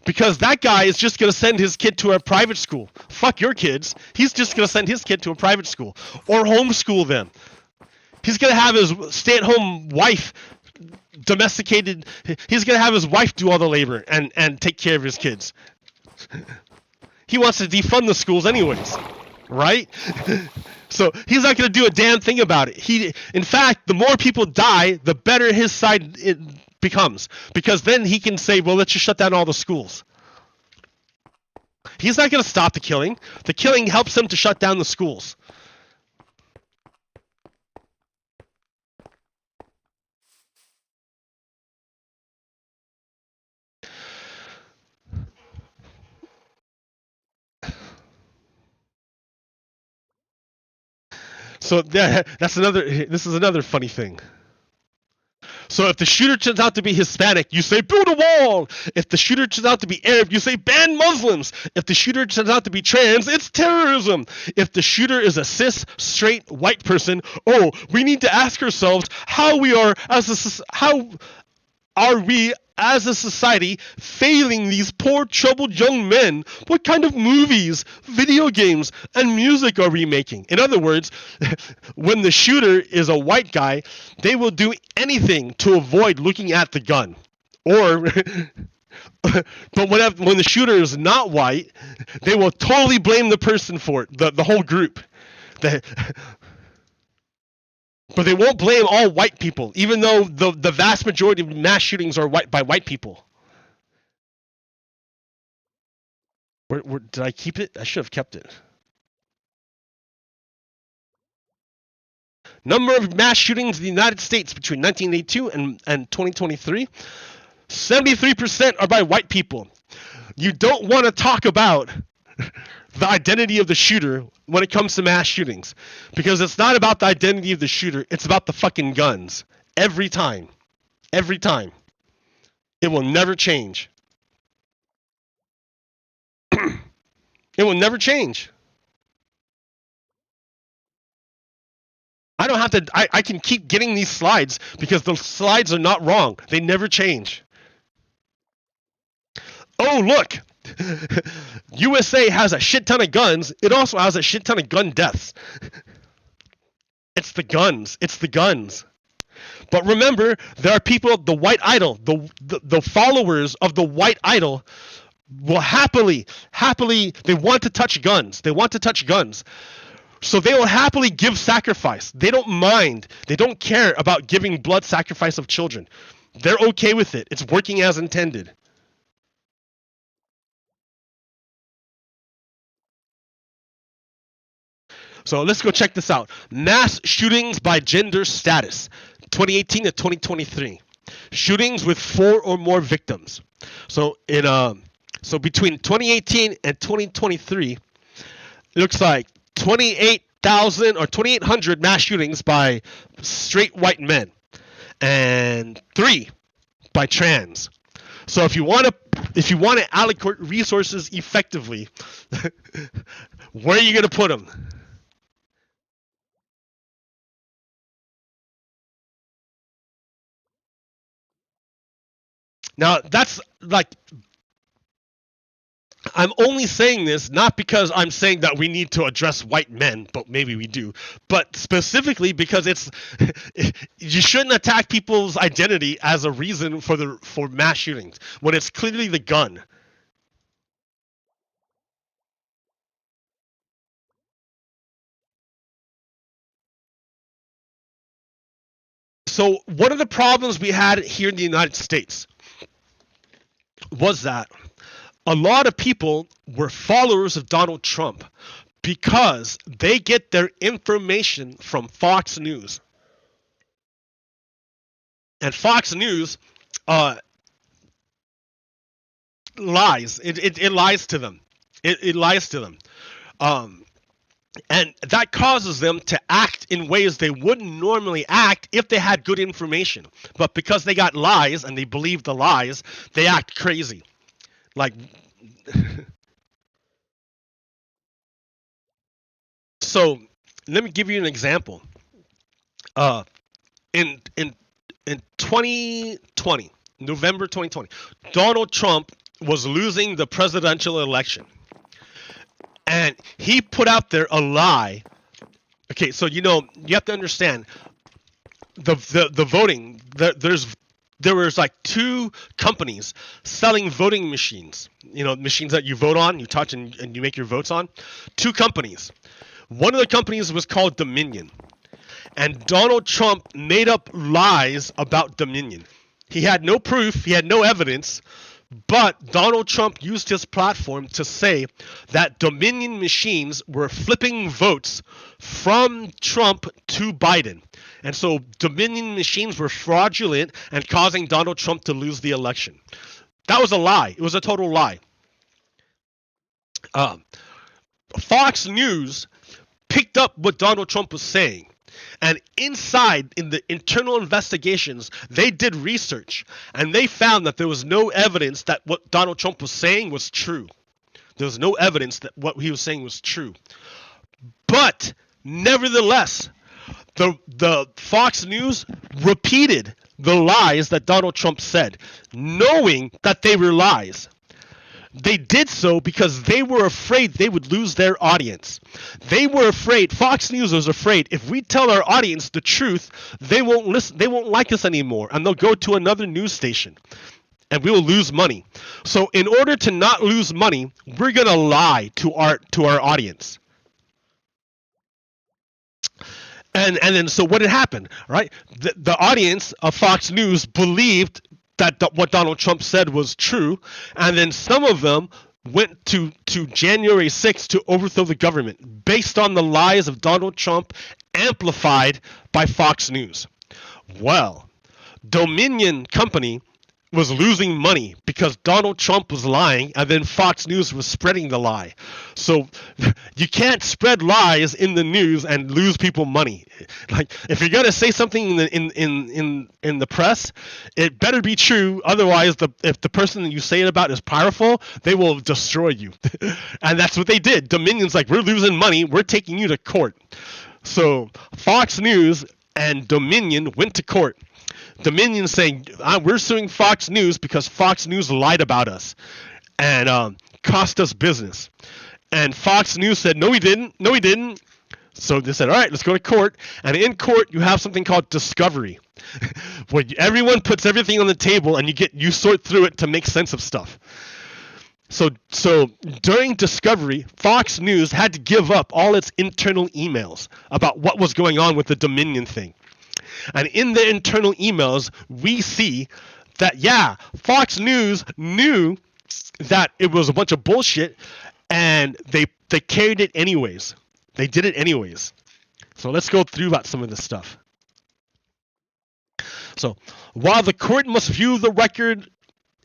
Speaker 1: Because that guy is just going to send his kid to a private school. Fuck your kids. He's just going to send his kid to a private school. Or homeschool them. He's going to have his stay-at-home wife domesticated. He's going to have his wife do all the labor and take care of his kids. He wants to defund the schools anyways. Right? So he's not going to do a damn thing about it. In fact, the more people die, the better his side becomes, because then he can say, well, let's just shut down all the schools. He's not going to stop the killing. The killing helps him to shut down the schools. So this is another funny thing. So if the shooter turns out to be Hispanic, you say build a wall. If the shooter turns out to be Arab, you say ban Muslims. If the shooter turns out to be trans, it's terrorism. If the shooter is a cis, straight, white person, we need to ask ourselves how are we as a society failing these poor troubled young men? What kind of movies, video games, and music are we making? In other words, when the shooter is a white guy, they will do anything to avoid looking at the gun. Or but when the shooter is not white, they will totally blame the person for it, the whole group. But they won't blame all white people, even though the vast majority of mass shootings are by white people. Did I keep it? I should have kept it. Number of mass shootings in the United States between 1982 and 2023. 73% are by white people. You don't want to talk about the identity of the shooter when it comes to mass shootings, because it's not about the identity of the shooter, it's about the fucking guns. Every time. It will never change. It will never change. I don't have to. I can keep getting these slides because the slides are not wrong. They never change. Oh, look. USA has a shit ton of guns. It also has a shit ton of gun deaths. It's the guns. But remember, there are people, the white idol, the followers of the white idol will happily, they want to touch guns. So they will happily give sacrifice. They don't mind. They don't care about giving blood sacrifice of children. They're okay with it. It's working as intended. So let's go check this out. Mass shootings by gender status, 2018 to 2023. Shootings with 4 or more victims. So between 2018 and 2023, it looks like 28,000 or 2,800 mass shootings by straight white men, and 3 by trans. So if you want to allocate resources effectively, where are you going to put them? Now, that's like, I'm only saying this not because I'm saying that we need to address white men, but maybe we do, but specifically because it's you shouldn't attack people's identity as a reason for mass shootings when it's clearly the gun. So one of the problems we had here in the United States was that a lot of people were followers of Donald Trump because they get their information from Fox News. And Fox News lies. It lies to them. It lies to them. And that causes them to act in ways they wouldn't normally act if they had good information. But because they got lies and they believe the lies, they act crazy. Like, so let me give you an example. In 2020, November 2020, Donald Trump was losing the presidential election. And he put out there a lie. Okay, so you have to understand the voting. There was like 2 companies selling voting machines. Machines that you vote on, you touch, and you make your votes on. 2 companies. One of the companies was called Dominion. And Donald Trump made up lies about Dominion. He had no proof, he had no evidence, but Donald Trump used his platform to say that Dominion machines were flipping votes from Trump to Biden. And so Dominion machines were fraudulent and causing Donald Trump to lose the election. That was a lie. It was a total lie. Fox News picked up what Donald Trump was saying. And inside, in the internal investigations, they did research, and they found that there was no evidence that what Donald Trump was saying was true. There was no evidence that what he was saying was true. But nevertheless, the Fox News repeated the lies that Donald Trump said, knowing that they were lies. They did so because they were afraid they would lose their audience. They were afraid, Fox News was afraid, if we tell our audience the truth, they won't listen, they won't like us anymore, and they'll go to another news station, and we will lose money. So in order to not lose money, we're going to lie to our audience. And then so what had happened, right? The audience of Fox News believed that what Donald Trump said was true, and then some of them went to January 6th to overthrow the government based on the lies of Donald Trump amplified by Fox News. Well, Dominion Company was losing money because Donald Trump was lying, and then Fox News was spreading the lie. So you can't spread lies in the news and lose people money. Like, if you're gonna say something in the press, it better be true. Otherwise, if the person that you say it about is powerful, they will destroy you. And that's what they did. Dominion's like, we're losing money, we're taking you to court. So Fox News and Dominion went to court. Dominion saying, we're suing Fox News because Fox News lied about us and cost us business. And Fox News said, no, we didn't. No, we didn't. So they said, all right, let's go to court. And in court, you have something called discovery, where everyone puts everything on the table and you sort through it to make sense of stuff. So during discovery, Fox News had to give up all its internal emails about what was going on with the Dominion thing. And in the internal emails, we see that, yeah, Fox News knew that it was a bunch of bullshit, and they carried it anyways. They did it anyways. So let's go through about some of this stuff. So, while the court must view the record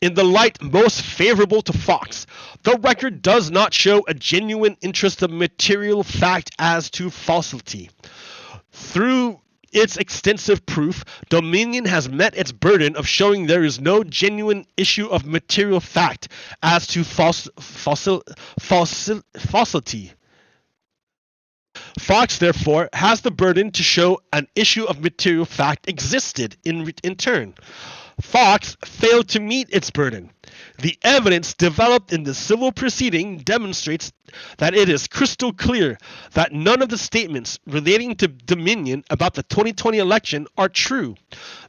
Speaker 1: in the light most favorable to Fox, the record does not show a genuine interest of material fact as to falsity. Through its extensive proof, Dominion has met its burden of showing there is no genuine issue of material fact as to falsity. Fox, therefore, has the burden to show an issue of material fact existed in turn. Fox failed to meet its burden. The evidence developed in the civil proceeding demonstrates that it is crystal clear that none of the statements relating to Dominion about the 2020 election are true.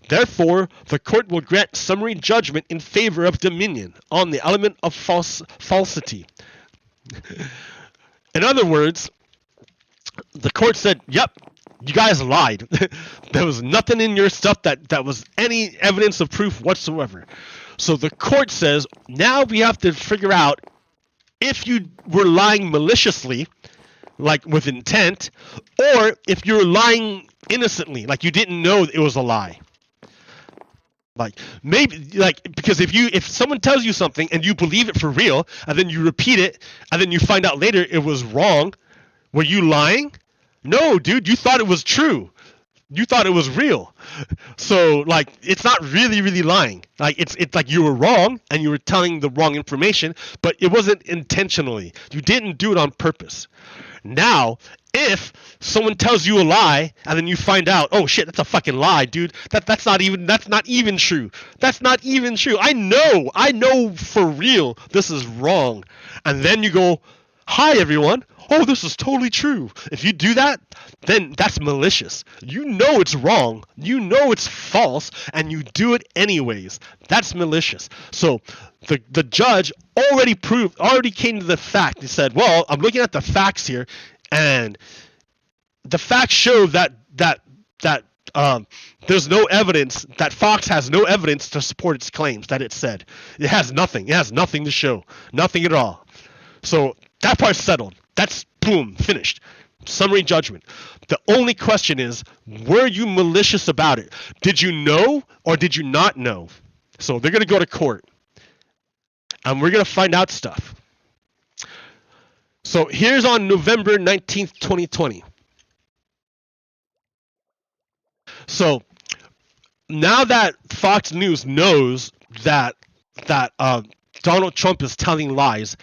Speaker 1: Therefore, the court will grant summary judgment in favor of Dominion on the element of falsity. In other words, the court said, yep, you guys lied. There was nothing in your stuff that was any evidence of proof whatsoever. So the court says, now we have to figure out if you were lying maliciously, like with intent, or if you're lying innocently, like you didn't know it was a lie. Like maybe, like, because if someone tells you something and you believe it for real, and then you repeat it, and then you find out later it was wrong, were you lying? No, dude, you thought it was true. You thought it was real. So, like, it's not really lying. Like, it's like you were wrong and you were telling the wrong information, but it wasn't intentionally. You didn't do it on purpose. Now, if someone tells you a lie and then you find out, oh shit, that's a fucking lie, dude. That's not even true. That's not even true. I know for real this is wrong. And then you go, hi everyone. Oh, this is totally true. If you do that, then that's malicious. You know it's wrong. You know it's false, and you do it anyways. That's malicious. So the judge already came to the fact. He said, well, I'm looking at the facts here, and the facts show that there's no evidence, that Fox has no evidence to support its claims that it said. It has nothing. It has nothing to show. Nothing at all. So that part's settled. That's boom, finished. Summary judgment. The only question is, were you malicious about it? Did you know or did you not know? So they're going to go to court. And we're going to find out stuff. So here's on November 19th, 2020. So now that Fox News knows that Donald Trump is telling lies,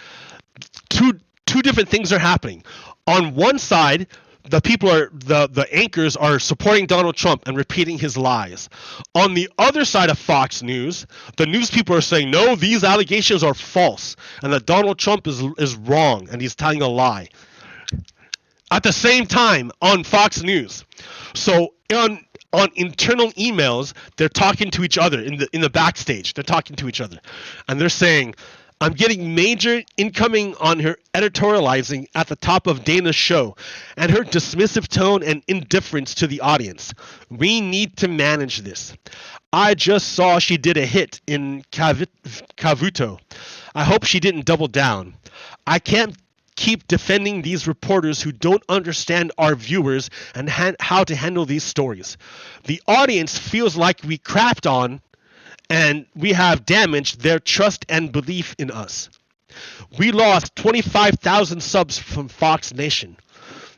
Speaker 1: two different things are happening. On one side, the anchors are supporting Donald Trump and repeating his lies. On the other side of Fox News, the news people are saying, no, these allegations are false and that Donald Trump is wrong and he's telling a lie. At the same time on Fox News. So on internal emails, they're talking to each other in the backstage. They're talking to each other. And they're saying, I'm getting major incoming on her editorializing at the top of Dana's show and her dismissive tone and indifference to the audience. We need to manage this. I just saw she did a hit in Cavuto. I hope she didn't double down. I can't keep defending these reporters who don't understand our viewers and how to handle these stories. The audience feels like we crapped on and we have damaged their trust and belief in us. We lost 25,000 subs from Fox Nation.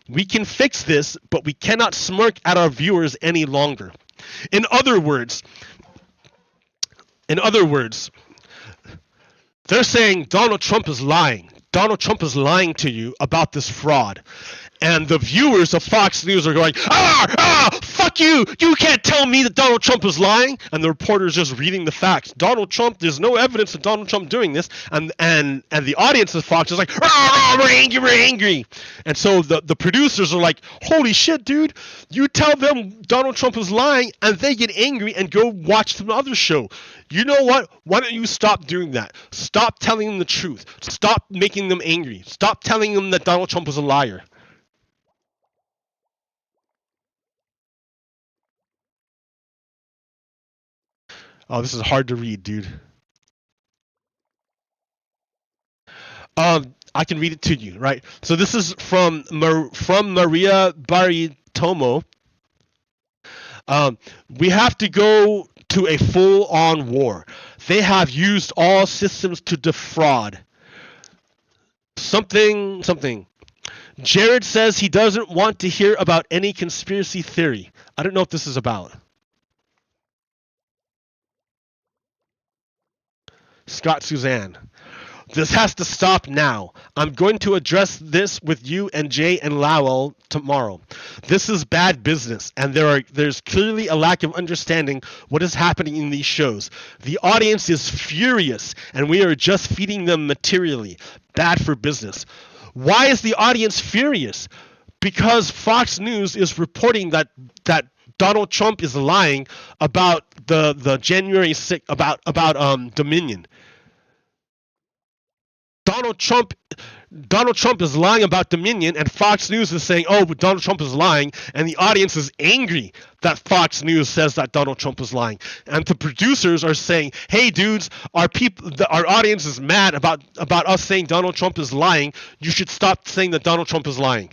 Speaker 1: We can fix this, but we cannot smirk at our viewers any longer. In other words, they're saying Donald Trump is lying. Donald Trump is lying to you about this fraud. And the viewers of Fox News are going, fuck you! You can't tell me that Donald Trump is lying! And the reporter's just reading the facts. Donald Trump, there's no evidence of Donald Trump doing this. And the audience of Fox is like, we're angry! And so the producers are like, holy shit, dude! You tell them Donald Trump is lying, and they get angry and go watch some other show. You know what? Why don't you stop doing that? Stop telling them the truth. Stop making them angry. Stop telling them that Donald Trump is a liar. Oh, this is hard to read, dude. I can read it to you, right? So this is from Maria Baritomo. We have to go to a full-on war. They have used all systems to defraud. Something. Jared says he doesn't want to hear about any conspiracy theory. I don't know what this is about. Scott Suzanne. This has to stop now. I'm going to address this with you and Jay and Lowell tomorrow. This is bad business, and there's clearly a lack of understanding what is happening in these shows. The audience is furious, and we are just feeding them materially. Bad for business. Why is the audience furious? Because Fox News is reporting that Donald Trump is lying about the January 6th, about Dominion. Donald Trump is lying about Dominion, and Fox News is saying, oh, but Donald Trump is lying, and the audience is angry that Fox News says that Donald Trump is lying. And the producers are saying, hey, dudes, our audience is mad about us saying Donald Trump is lying. You should stop saying that Donald Trump is lying.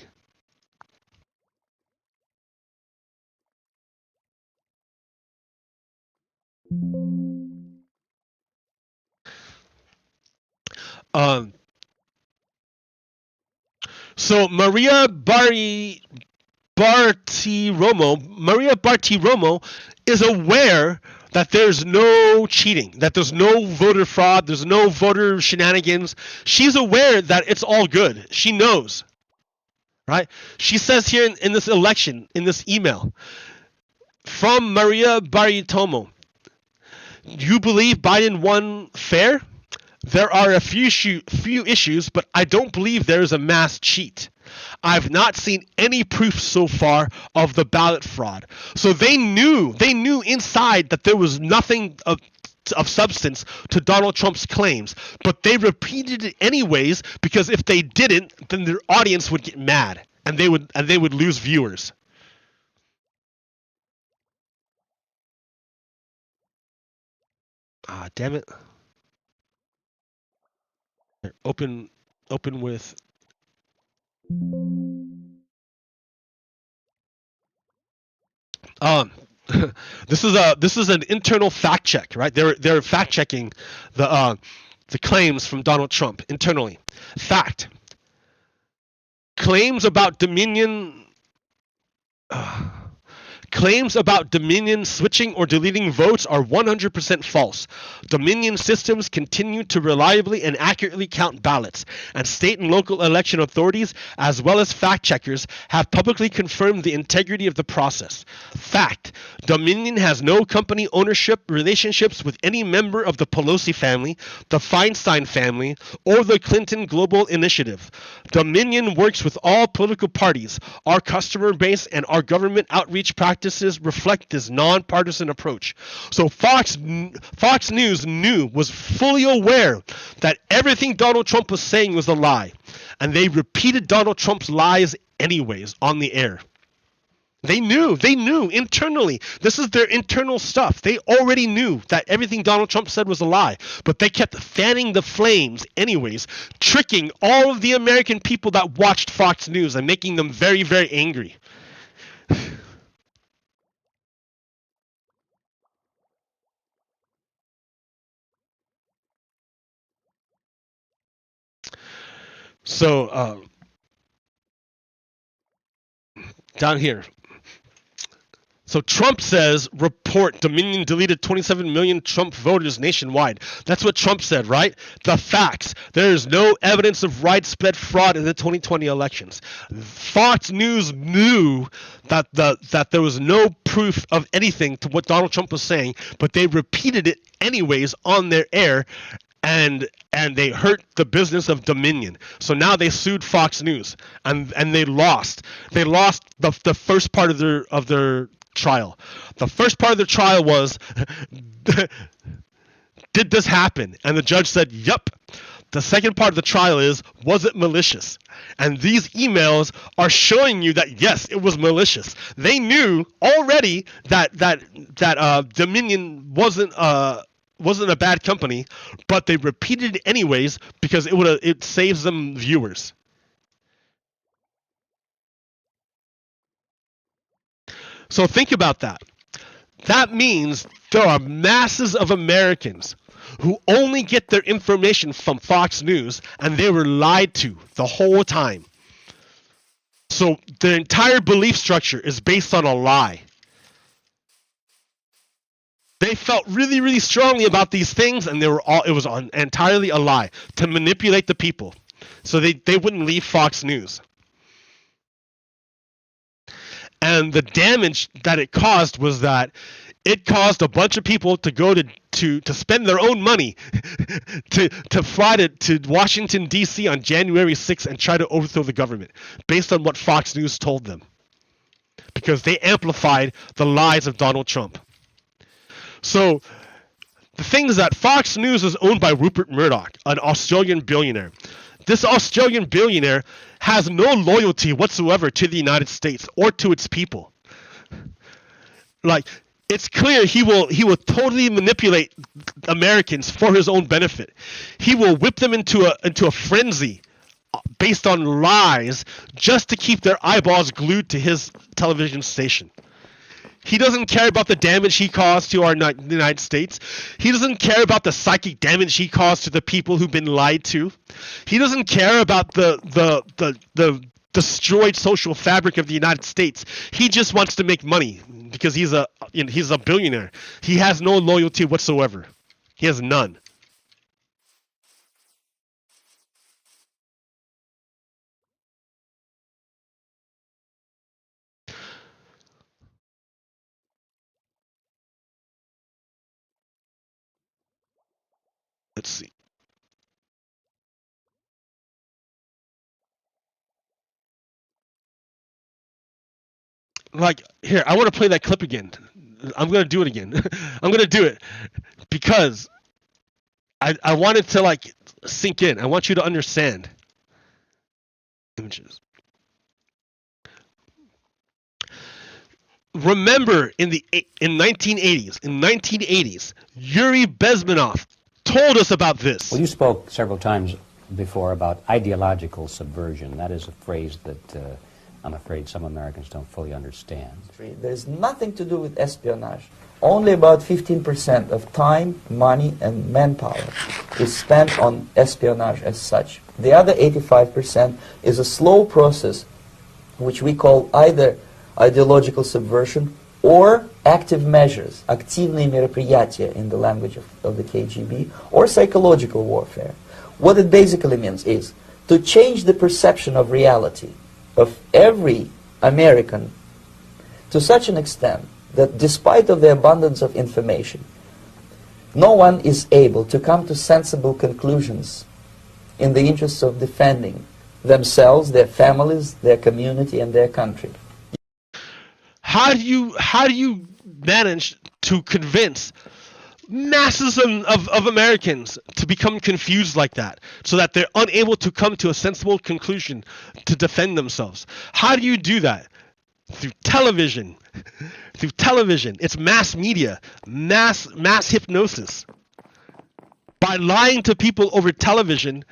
Speaker 1: So Maria Bartiromo is aware that there's no cheating, that there's no voter fraud, there's no voter shenanigans. She's aware that it's all good. She knows, right? She says here in this election, in this email, from Maria Bartiromo, you believe Biden won fair? There are a few issues, but I don't believe there is a mass cheat. I've not seen any proof so far of the ballot fraud. So they knew inside that there was nothing of substance to Donald Trump's claims, but they repeated it anyways, because if they didn't, then their audience would get mad and they would lose viewers. Ah, damn it. Open with this is an internal fact check, right? They're fact checking the claims from Donald Trump internally. Fact. Claims about Dominion switching or deleting votes are 100% false. Dominion systems continue to reliably and accurately count ballots, and state and local election authorities, as well as fact checkers, have publicly confirmed the integrity of the process. Fact: Dominion has no company ownership relationships with any member of the Pelosi family, the Feinstein family, or the Clinton Global Initiative. Dominion works with all political parties. Our customer base and our government outreach practices reflect this nonpartisan approach. So Fox News was fully aware that everything Donald Trump was saying was a lie, and they repeated Donald Trump's lies anyways on the air. They knew internally. This is their internal stuff. They already knew that everything Donald Trump said was a lie, but they kept fanning the flames anyways, tricking all of the American people that watched Fox News and making them very, very angry. So down here. So Trump says, report, Dominion deleted 27 million Trump voters nationwide. That's what Trump said, right? The facts. There is no evidence of widespread fraud in the 2020 elections. Fox News knew that there was no proof of anything to what Donald Trump was saying, but they repeated it anyways on their air, and they hurt the business of Dominion. So now they sued Fox News, and they lost. They lost the first part of their trial. The first part of the trial was, did this happen? And the judge said, yep. The second part of the trial is, was it malicious? And these emails are showing you that yes, it was malicious. They knew already that Dominion wasn't wasn't a bad company, but they repeated it anyways because it saves them viewers. So think about that. That means there are masses of Americans who only get their information from Fox News, and they were lied to the whole time. So their entire belief structure is based on a lie. They felt really, really strongly about these things, and it was entirely a lie to manipulate the people, so they wouldn't leave Fox News. And the damage that it caused was that it caused a bunch of people to go to spend their own money to fly to Washington, D.C. on January 6th and try to overthrow the government based on what Fox News told them, because they amplified the lies of Donald Trump. So the thing is that Fox News is owned by Rupert Murdoch, an Australian billionaire. This Australian billionaire has no loyalty whatsoever to the United States or to its people. Like, it's clear he will totally manipulate Americans for his own benefit. He will whip them into a frenzy based on lies just to keep their eyeballs glued to his television station. He doesn't care about the damage he caused to the United States. He doesn't care about the psychic damage he caused to the people who've been lied to. He doesn't care about the destroyed social fabric of the United States. He just wants to make money because he's a billionaire. He has no loyalty whatsoever. He has none. Let's see. Like, here, I want to play that clip again. I'm going to do it again. I'm going to do it because I want it to, like, sink in. I want you to understand. Images. Remember in 1980s, Yuri Bezmenov told us about this.
Speaker 3: Well, you spoke several times before about ideological subversion. That is a phrase that I'm afraid some Americans don't fully understand.
Speaker 4: There's nothing to do with espionage. Only about 15% of time, money, and manpower is spent on espionage as such. The other 85% is a slow process which we call either ideological subversion or active measures, активные мероприятия in the language of the KGB, or psychological warfare. What it basically means is to change the perception of reality of every American to such an extent that despite of the abundance of information, no one is able to come to sensible conclusions in the interests of defending themselves, their families, their community, and their country.
Speaker 1: How do you manage to convince masses of Americans to become confused like that, so that they're unable to come to a sensible conclusion to defend themselves? How do you do that? Through television. Through television. It's mass media, mass hypnosis. By lying to people over television,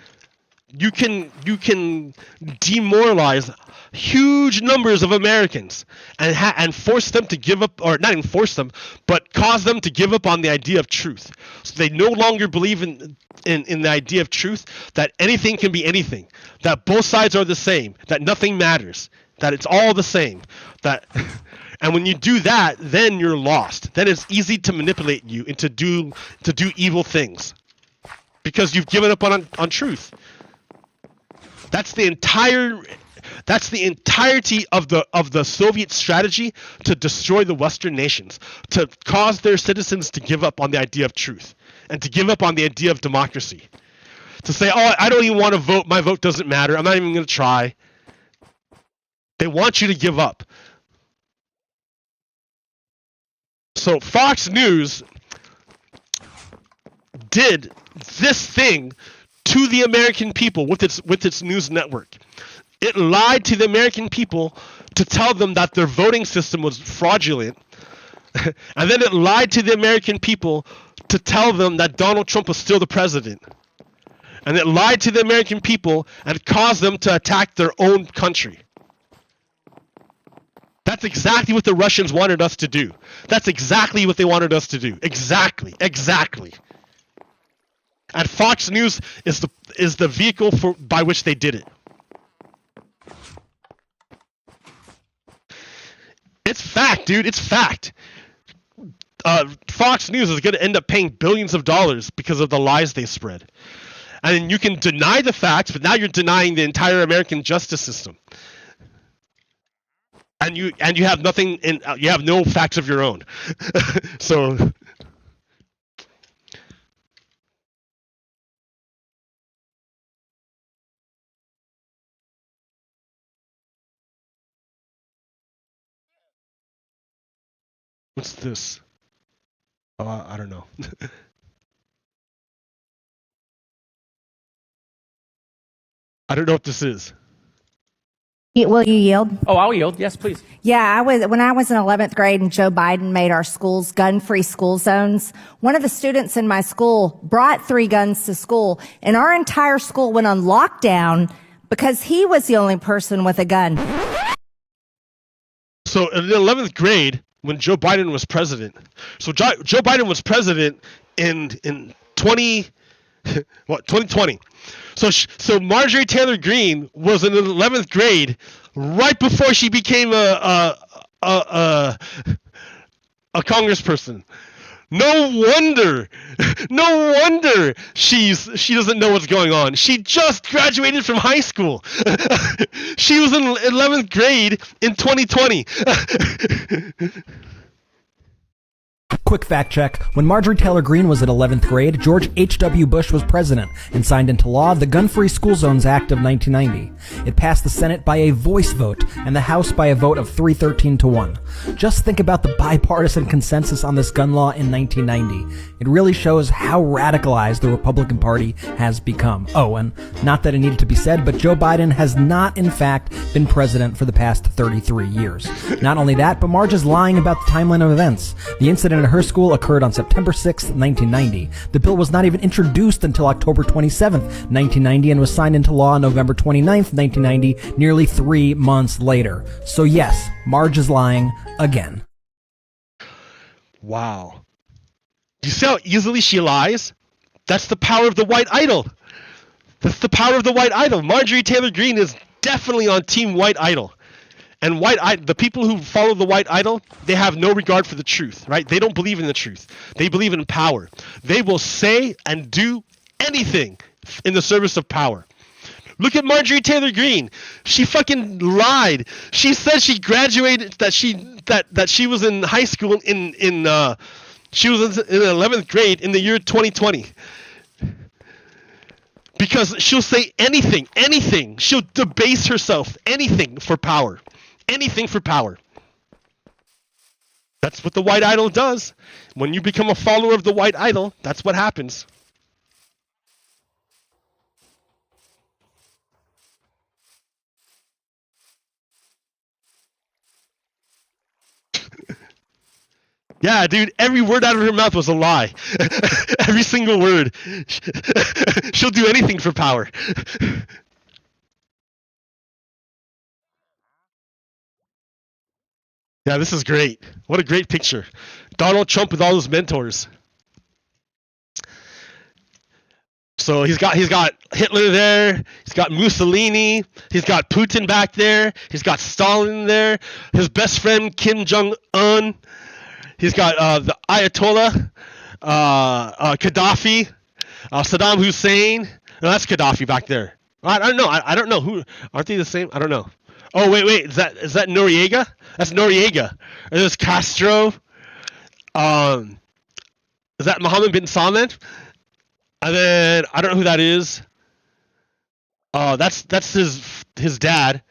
Speaker 1: you can demoralize huge numbers of Americans and force them to give up, or not even force them, but cause them to give up on the idea of truth. So they no longer believe in the idea of truth, that anything can be anything, that both sides are the same, that nothing matters, that it's all the same. And when you do that, then you're lost. Then it's easy to manipulate you into do evil things, because you've given up on truth. That's the entirety of the Soviet strategy to destroy the Western nations, to cause their citizens to give up on the idea of truth and to give up on the idea of democracy. To say, oh, I don't even want to vote. My vote doesn't matter. I'm not even going to try. They want you to give up. So Fox News did this thing to the American people with its news network. It lied to the American people to tell them that their voting system was fraudulent, and then it lied to the American people to tell them that Donald Trump was still the president. And it lied to the American people and caused them to attack their own country. That's exactly what the Russians wanted us to do. That's exactly what they wanted us to do. Exactly. And Fox News is the vehicle by which they did it. It's fact, dude. It's fact. Fox News is going to end up paying billions of dollars because of the lies they spread. And you can deny the facts, but now you're denying the entire American justice system. And you have nothing you have no facts of your own. So what's this? I don't know. I don't know what this is.
Speaker 2: Will you yield?
Speaker 5: Oh, I'll yield. Yes, please.
Speaker 2: Yeah, when I was in 11th grade and Joe Biden made our schools gun-free school zones, one of the students in my school brought 3 guns to school, and our entire school went on lockdown because he was the only person with a gun.
Speaker 1: So in the 11th grade, when Joe Biden was president, so Joe Biden was president in 2020. So Marjorie Taylor Greene was in the 11th grade right before she became a congressperson. No wonder she doesn't know what's going on. She just graduated from high school. She was in 11th grade in 2020.
Speaker 6: Quick fact check. When Marjorie Taylor Greene was in 11th grade, George H.W. Bush was president and signed into law the Gun-Free School Zones Act of 1990. It passed the Senate by a voice vote and the House by a vote of 313 to 1. Just think about the bipartisan consensus on this gun law in 1990. It really shows how radicalized the Republican Party has become. Oh, and not that it needed to be said, but Joe Biden has not, in fact, been president for the past 33 years. Not only that, but Marge is lying about the timeline of events. The incident at her school occurred on September 6, 1990. The bill was not even introduced until October 27, 1990, and was signed into law on November 29, 1990, nearly 3 months later. So yes, Marge is lying again.
Speaker 1: Wow. You see how easily she lies? That's the power of the white idol. That's the power of the white idol. Marjorie Taylor Greene is definitely on team white idol. And the people who follow the white idol, they have no regard for the truth, right? They don't believe in the truth. They believe in power. They will say and do anything in the service of power. Look at Marjorie Taylor Greene. She fucking lied. She said she graduated, that she was in high school she was in 11th grade in the year 2020. Because she'll say anything. She'll debase herself, anything for power. Anything for power. That's what the white idol does. When you become a follower of the white idol, that's what happens. Yeah, dude, every word out of her mouth was a lie. Every single word. She'll do anything for power. Yeah, this is great. What a great picture. Donald Trump with all his mentors. So he's got Hitler there, he's got Mussolini, he's got Putin back there, he's got Stalin there, his best friend Kim Jong-un, he's got the Ayatollah, Gaddafi, Saddam Hussein. No, that's Gaddafi back there. I don't know. I don't know who. Aren't they the same? I don't know. Oh wait, is that Noriega? That's Noriega. Is this Castro? Is that Mohammed bin Salman? And then I don't know who that is. That's his dad.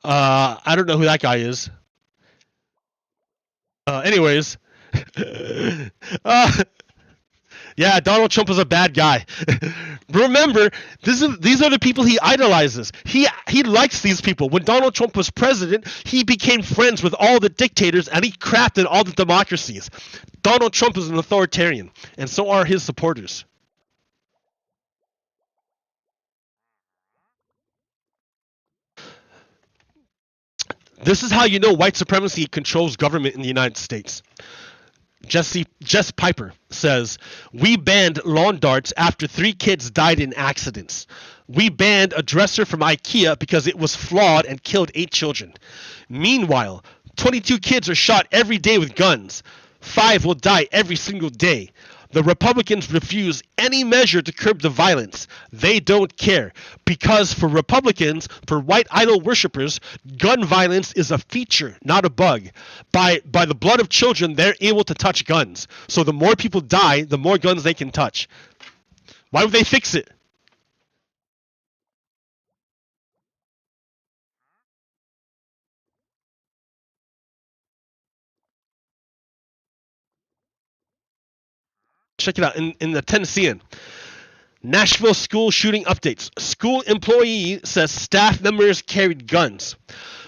Speaker 1: I don't know who that guy is. Anyways, yeah, Donald Trump is a bad guy. Remember, these are the people he idolizes. He likes these people. When Donald Trump was president, he became friends with all the dictators and he crapped in all the democracies. Donald Trump is an authoritarian, and so are his supporters. This is how you know white supremacy controls government in the United States. Jess Piper says, we banned lawn darts after 3 kids died in accidents. We banned a dresser from IKEA because it was flawed and killed 8 children. Meanwhile, 22 kids are shot every day with guns. 5 will die every single day. The Republicans refuse any measure to curb the violence. They don't care. Because for Republicans, for white idol worshippers, gun violence is a feature, not a bug. By the blood of children, they're able to touch guns. So the more people die, the more guns they can touch. Why would they fix it? Check it out. In the Tennessean, Nashville school shooting updates. School employee says staff members carried guns.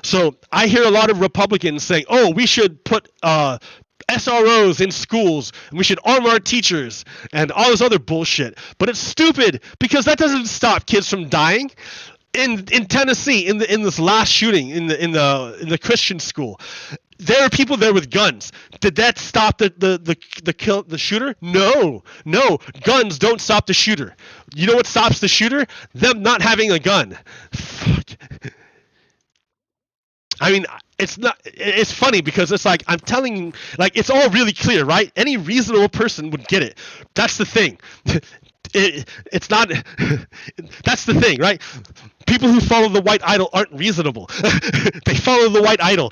Speaker 1: So I hear a lot of Republicans saying, oh, we should put SROs in schools, and we should arm our teachers, and all this other bullshit. But it's stupid, because that doesn't stop kids from dying. In Tennessee, in this last shooting in the Christian school, there are people there with guns. Did that stop the shooter? No. Guns don't stop the shooter. You know what stops the shooter? Them not having a gun. Fuck. I mean, it's funny because it's like, I'm telling you, like, it's all really clear, right? Any reasonable person would get it. That's the thing. It's not, that's the thing, right? People who follow the white idol aren't reasonable. They follow the white idol.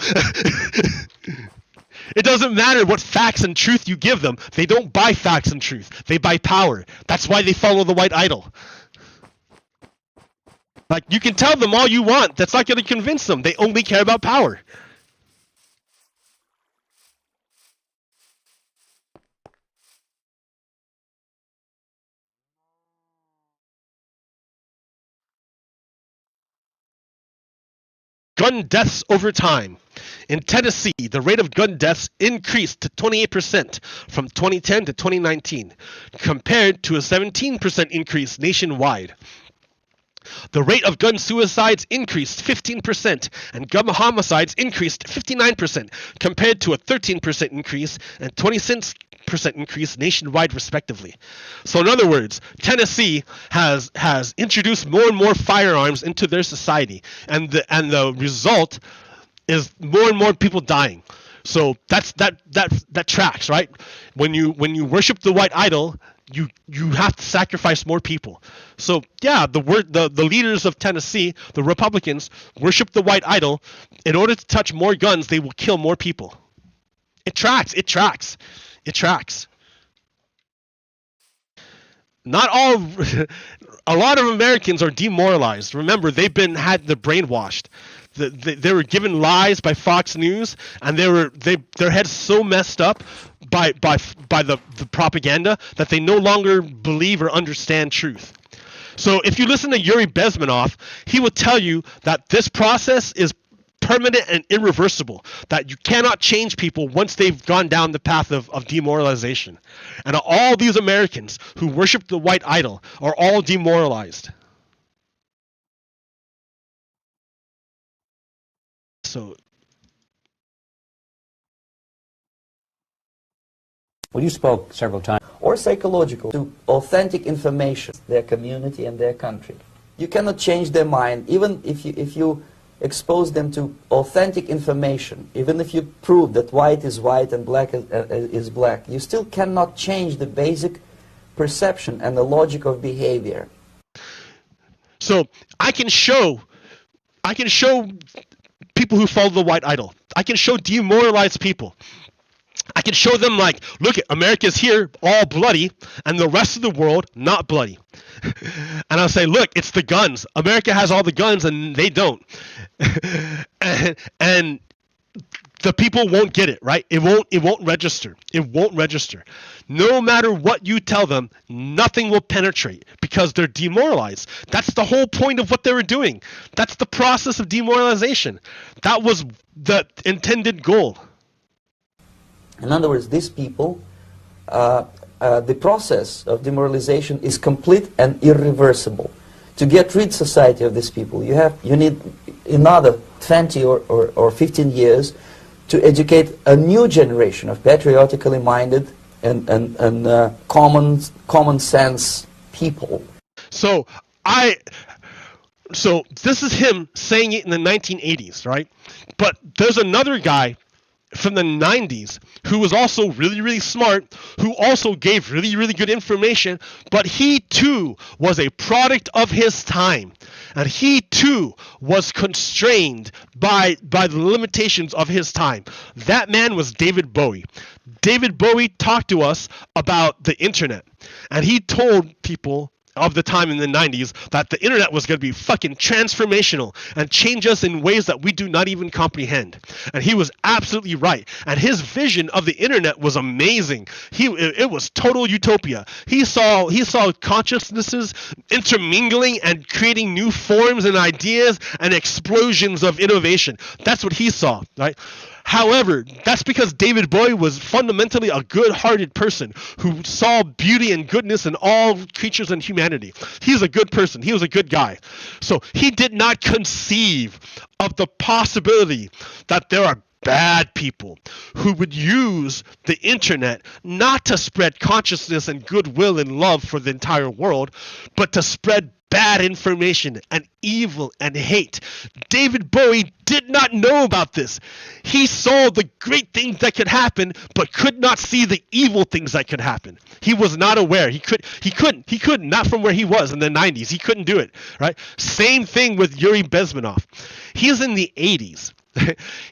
Speaker 1: It doesn't matter what facts and truth you give them. They don't buy facts and truth. They buy power. That's why they follow the white idol. Like, you can tell them all you want. That's not going to convince them. They only care about power. Gun deaths over time. In Tennessee, the rate of gun deaths increased to 28% from 2010 to 2019, compared to a 17% increase nationwide. The rate of gun suicides increased 15%, and gun homicides increased 59%, compared to a 13% increase and 26% increase nationwide, respectively. So in other words, Tennessee has introduced more and more firearms into their society, and the result is more and more people dying. So that tracks, right? When you worship the white idol, you have to sacrifice more people. So yeah, the leaders of Tennessee, the Republicans, worship the white idol. In order to touch more guns, they will kill more people. It tracks. Not all, a lot of Americans are demoralized. Remember, they've had the brainwashed. They were given lies by Fox News, and their heads so messed up by the propaganda that they no longer believe or understand truth. So if you listen to Yuri Bezmenov, he will tell you that this process is permanent and irreversible, that you cannot change people once they've gone down the path of demoralization. And all these Americans who worship the white idol are all demoralized. So,
Speaker 3: well, you spoke several times.
Speaker 4: Or psychological, to authentic information, their community and their country. You cannot change their mind, even if you expose them to authentic information, even if you prove that white is white and black is black, you still cannot change the basic perception and the logic of behavior.
Speaker 1: So I can show people who follow the white idol. I can show demoralized people. I can show them, like, look, America's here, all bloody, and the rest of the world, not bloody. And I'll say, look, it's the guns. America has all the guns, and they don't. and the people won't get it, right? It won't register. It won't register. No matter what you tell them, nothing will penetrate because they're demoralized. That's the whole point of what they were doing. That's the process of demoralization. That was the intended goal.
Speaker 4: In other words, these people the process of demoralization is complete and irreversible. To get rid society of these people, you need another 20 or 15 years to educate a new generation of patriotically minded and common sense people.
Speaker 1: So this is him saying it in the 1980s, right? But there's another guy from the 90s who was also really, really smart, who also gave really, really good information, but he too was a product of his time. And he too was constrained by the limitations of his time. That man was David Bowie. David Bowie talked to us about the internet, and he told people of the time in the 90s that the internet was going to be fucking transformational and change us in ways that we do not even comprehend. And he was absolutely right. And his vision of the internet was amazing. It was total utopia. He saw consciousnesses intermingling and creating new forms and ideas and explosions of innovation. That's what he saw, right? However, that's because David Bowie was fundamentally a good-hearted person who saw beauty and goodness in all creatures and humanity. He's a good person. He was a good guy. So he did not conceive of the possibility that there are bad people who would use the internet not to spread consciousness and goodwill and love for the entire world, but to spread bad information and evil and hate. David Bowie did not know about this. He saw the great things that could happen, but could not see the evil things that could happen. He was not aware. He couldn't, not from where he was in the 90s. He couldn't do it, right? Same thing with Yuri Bezmenov. He's in the 80s.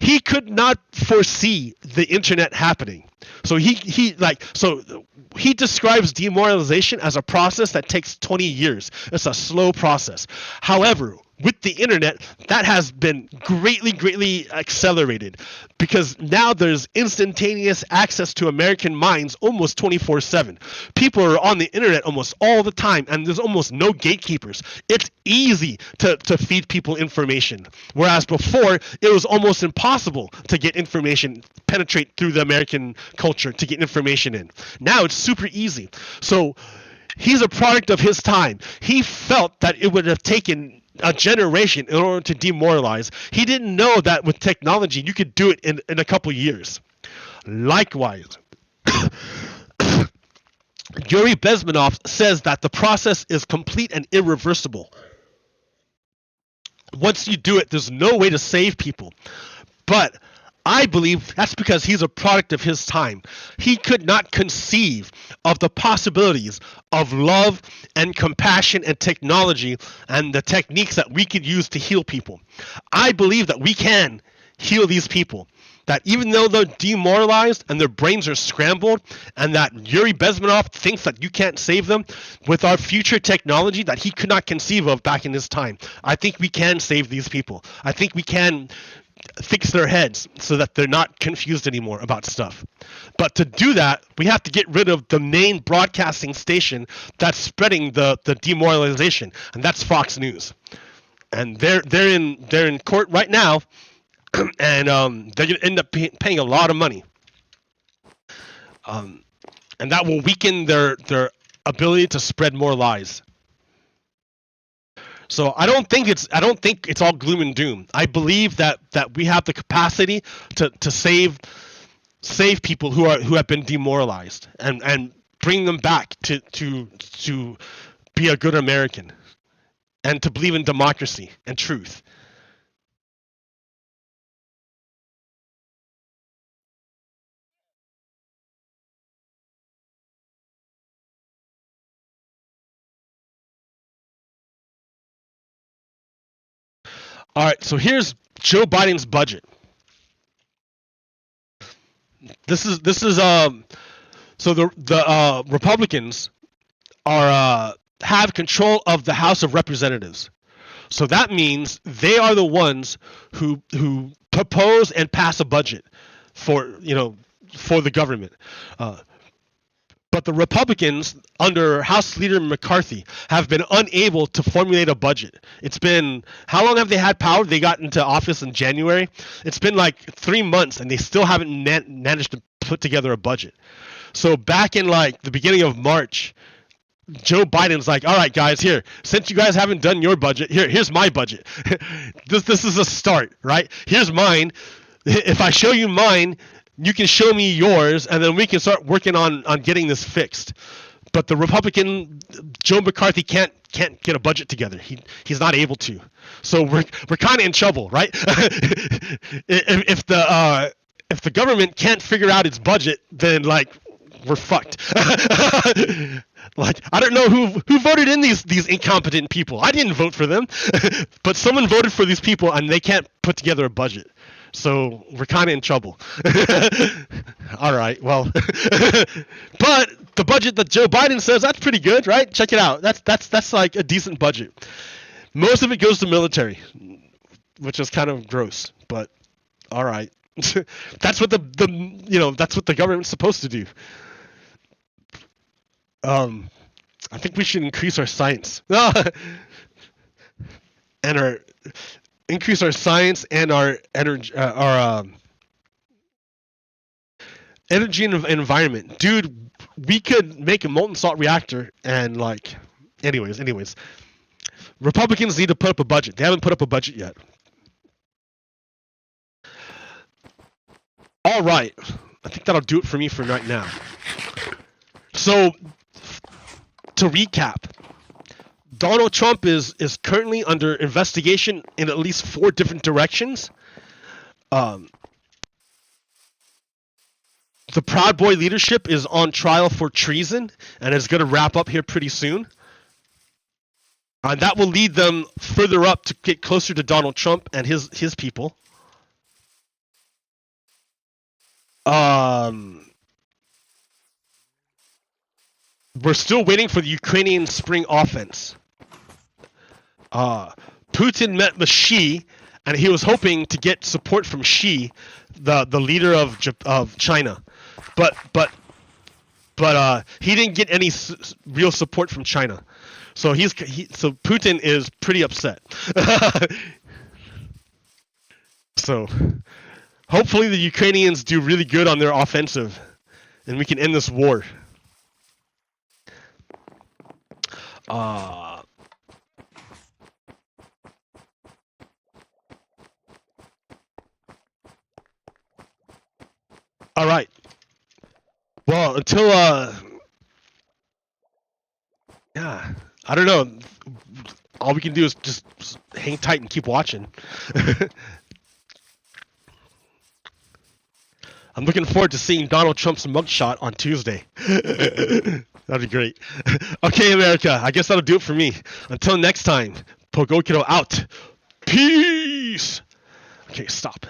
Speaker 1: He could not foresee the internet happening. So he describes demoralization as a process that takes 20 years. It's a slow process. However, with the internet, that has been greatly accelerated, because now there's instantaneous access to American minds almost 24/7. People are on the internet almost all the time, and there's almost no gatekeepers. It's easy to feed people information, whereas before it was almost impossible to get information, penetrate through the American culture to get information in. Now it's super easy. So he's a product of his time. He felt that it would have taken a generation in order to demoralize. He didn't know that with technology you could do it in a couple years. Likewise, Yuri Bezmenov says that the process is complete and irreversible. Once you do it, there's no way to save people. But I believe that's because he's a product of his time. He could not conceive of the possibilities of love and compassion and technology and the techniques that we could use to heal people. I believe that we can heal these people. That even though they're demoralized and their brains are scrambled, and that Yuri Bezmenov thinks that you can't save them, with our future technology that he could not conceive of back in his time, I think we can save these people. I think we can fix their heads so that they're not confused anymore about stuff. But to do that, we have to get rid of the main broadcasting station that's spreading the demoralization, and that's Fox News. And they're in court right now, and they're going to end up paying a lot of money. And that will weaken their ability to spread more lies. So I don't think it's all gloom and doom. I believe that we have the capacity to save people who have been demoralized and bring them back to be a good American and to believe in democracy and truth. All right, so here's Joe Biden's budget. This is so the Republicans have control of the House of Representatives. So that means they are the ones who propose and pass a budget for the government. But the Republicans, under House Leader McCarthy, have been unable to formulate a budget. It's been, how long have they had power? They got into office in January. It's been like 3 months, and they still haven't managed to put together a budget. So back in like the beginning of March, Joe Biden's like, all right, guys, here, since you guys haven't done your budget, here's my budget. This is a start, right? Here's mine. If I show you mine, you can show me yours, and then we can start working on getting this fixed. But the Republican Joe McCarthy can't get a budget together. He's not able to. So we're kind of in trouble, right? if the government can't figure out its budget, then like we're fucked. Like, I don't know who voted in these incompetent people. I didn't vote for them, but someone voted for these people, and they can't put together a budget. So we're kind of in trouble. All right, well, but the budget that Joe Biden says, that's pretty good, right? Check it out. That's like a decent budget. Most of it goes to military, which is kind of gross, but all right. That's what that's what the government's supposed to do. I think we should increase our science. And increase our science and our energy, energy and environment. Dude, we could make a molten salt reactor and like, anyways. Republicans need to put up a budget. They haven't put up a budget yet. All right. I think that'll do it for me for right now. So, to recap, Donald Trump is currently under investigation in at least 4 different directions. The Proud Boy leadership is on trial for treason and is going to wrap up here pretty soon. And that will lead them further up to get closer to Donald Trump and his people. We're still waiting for the Ukrainian spring offense. Putin met with Xi, and he was hoping to get support from Xi, the leader of China, but he didn't get any real support from China. So so Putin is pretty upset. So hopefully the Ukrainians do really good on their offensive, and we can end this war. All right. Well, until yeah, I don't know. All we can do is just hang tight and keep watching. I'm looking forward to seeing Donald Trump's mugshot on Tuesday. That'd be great. Okay, America, I guess that'll do it for me. Until next time, Pogokiro out. Peace! Okay, stop.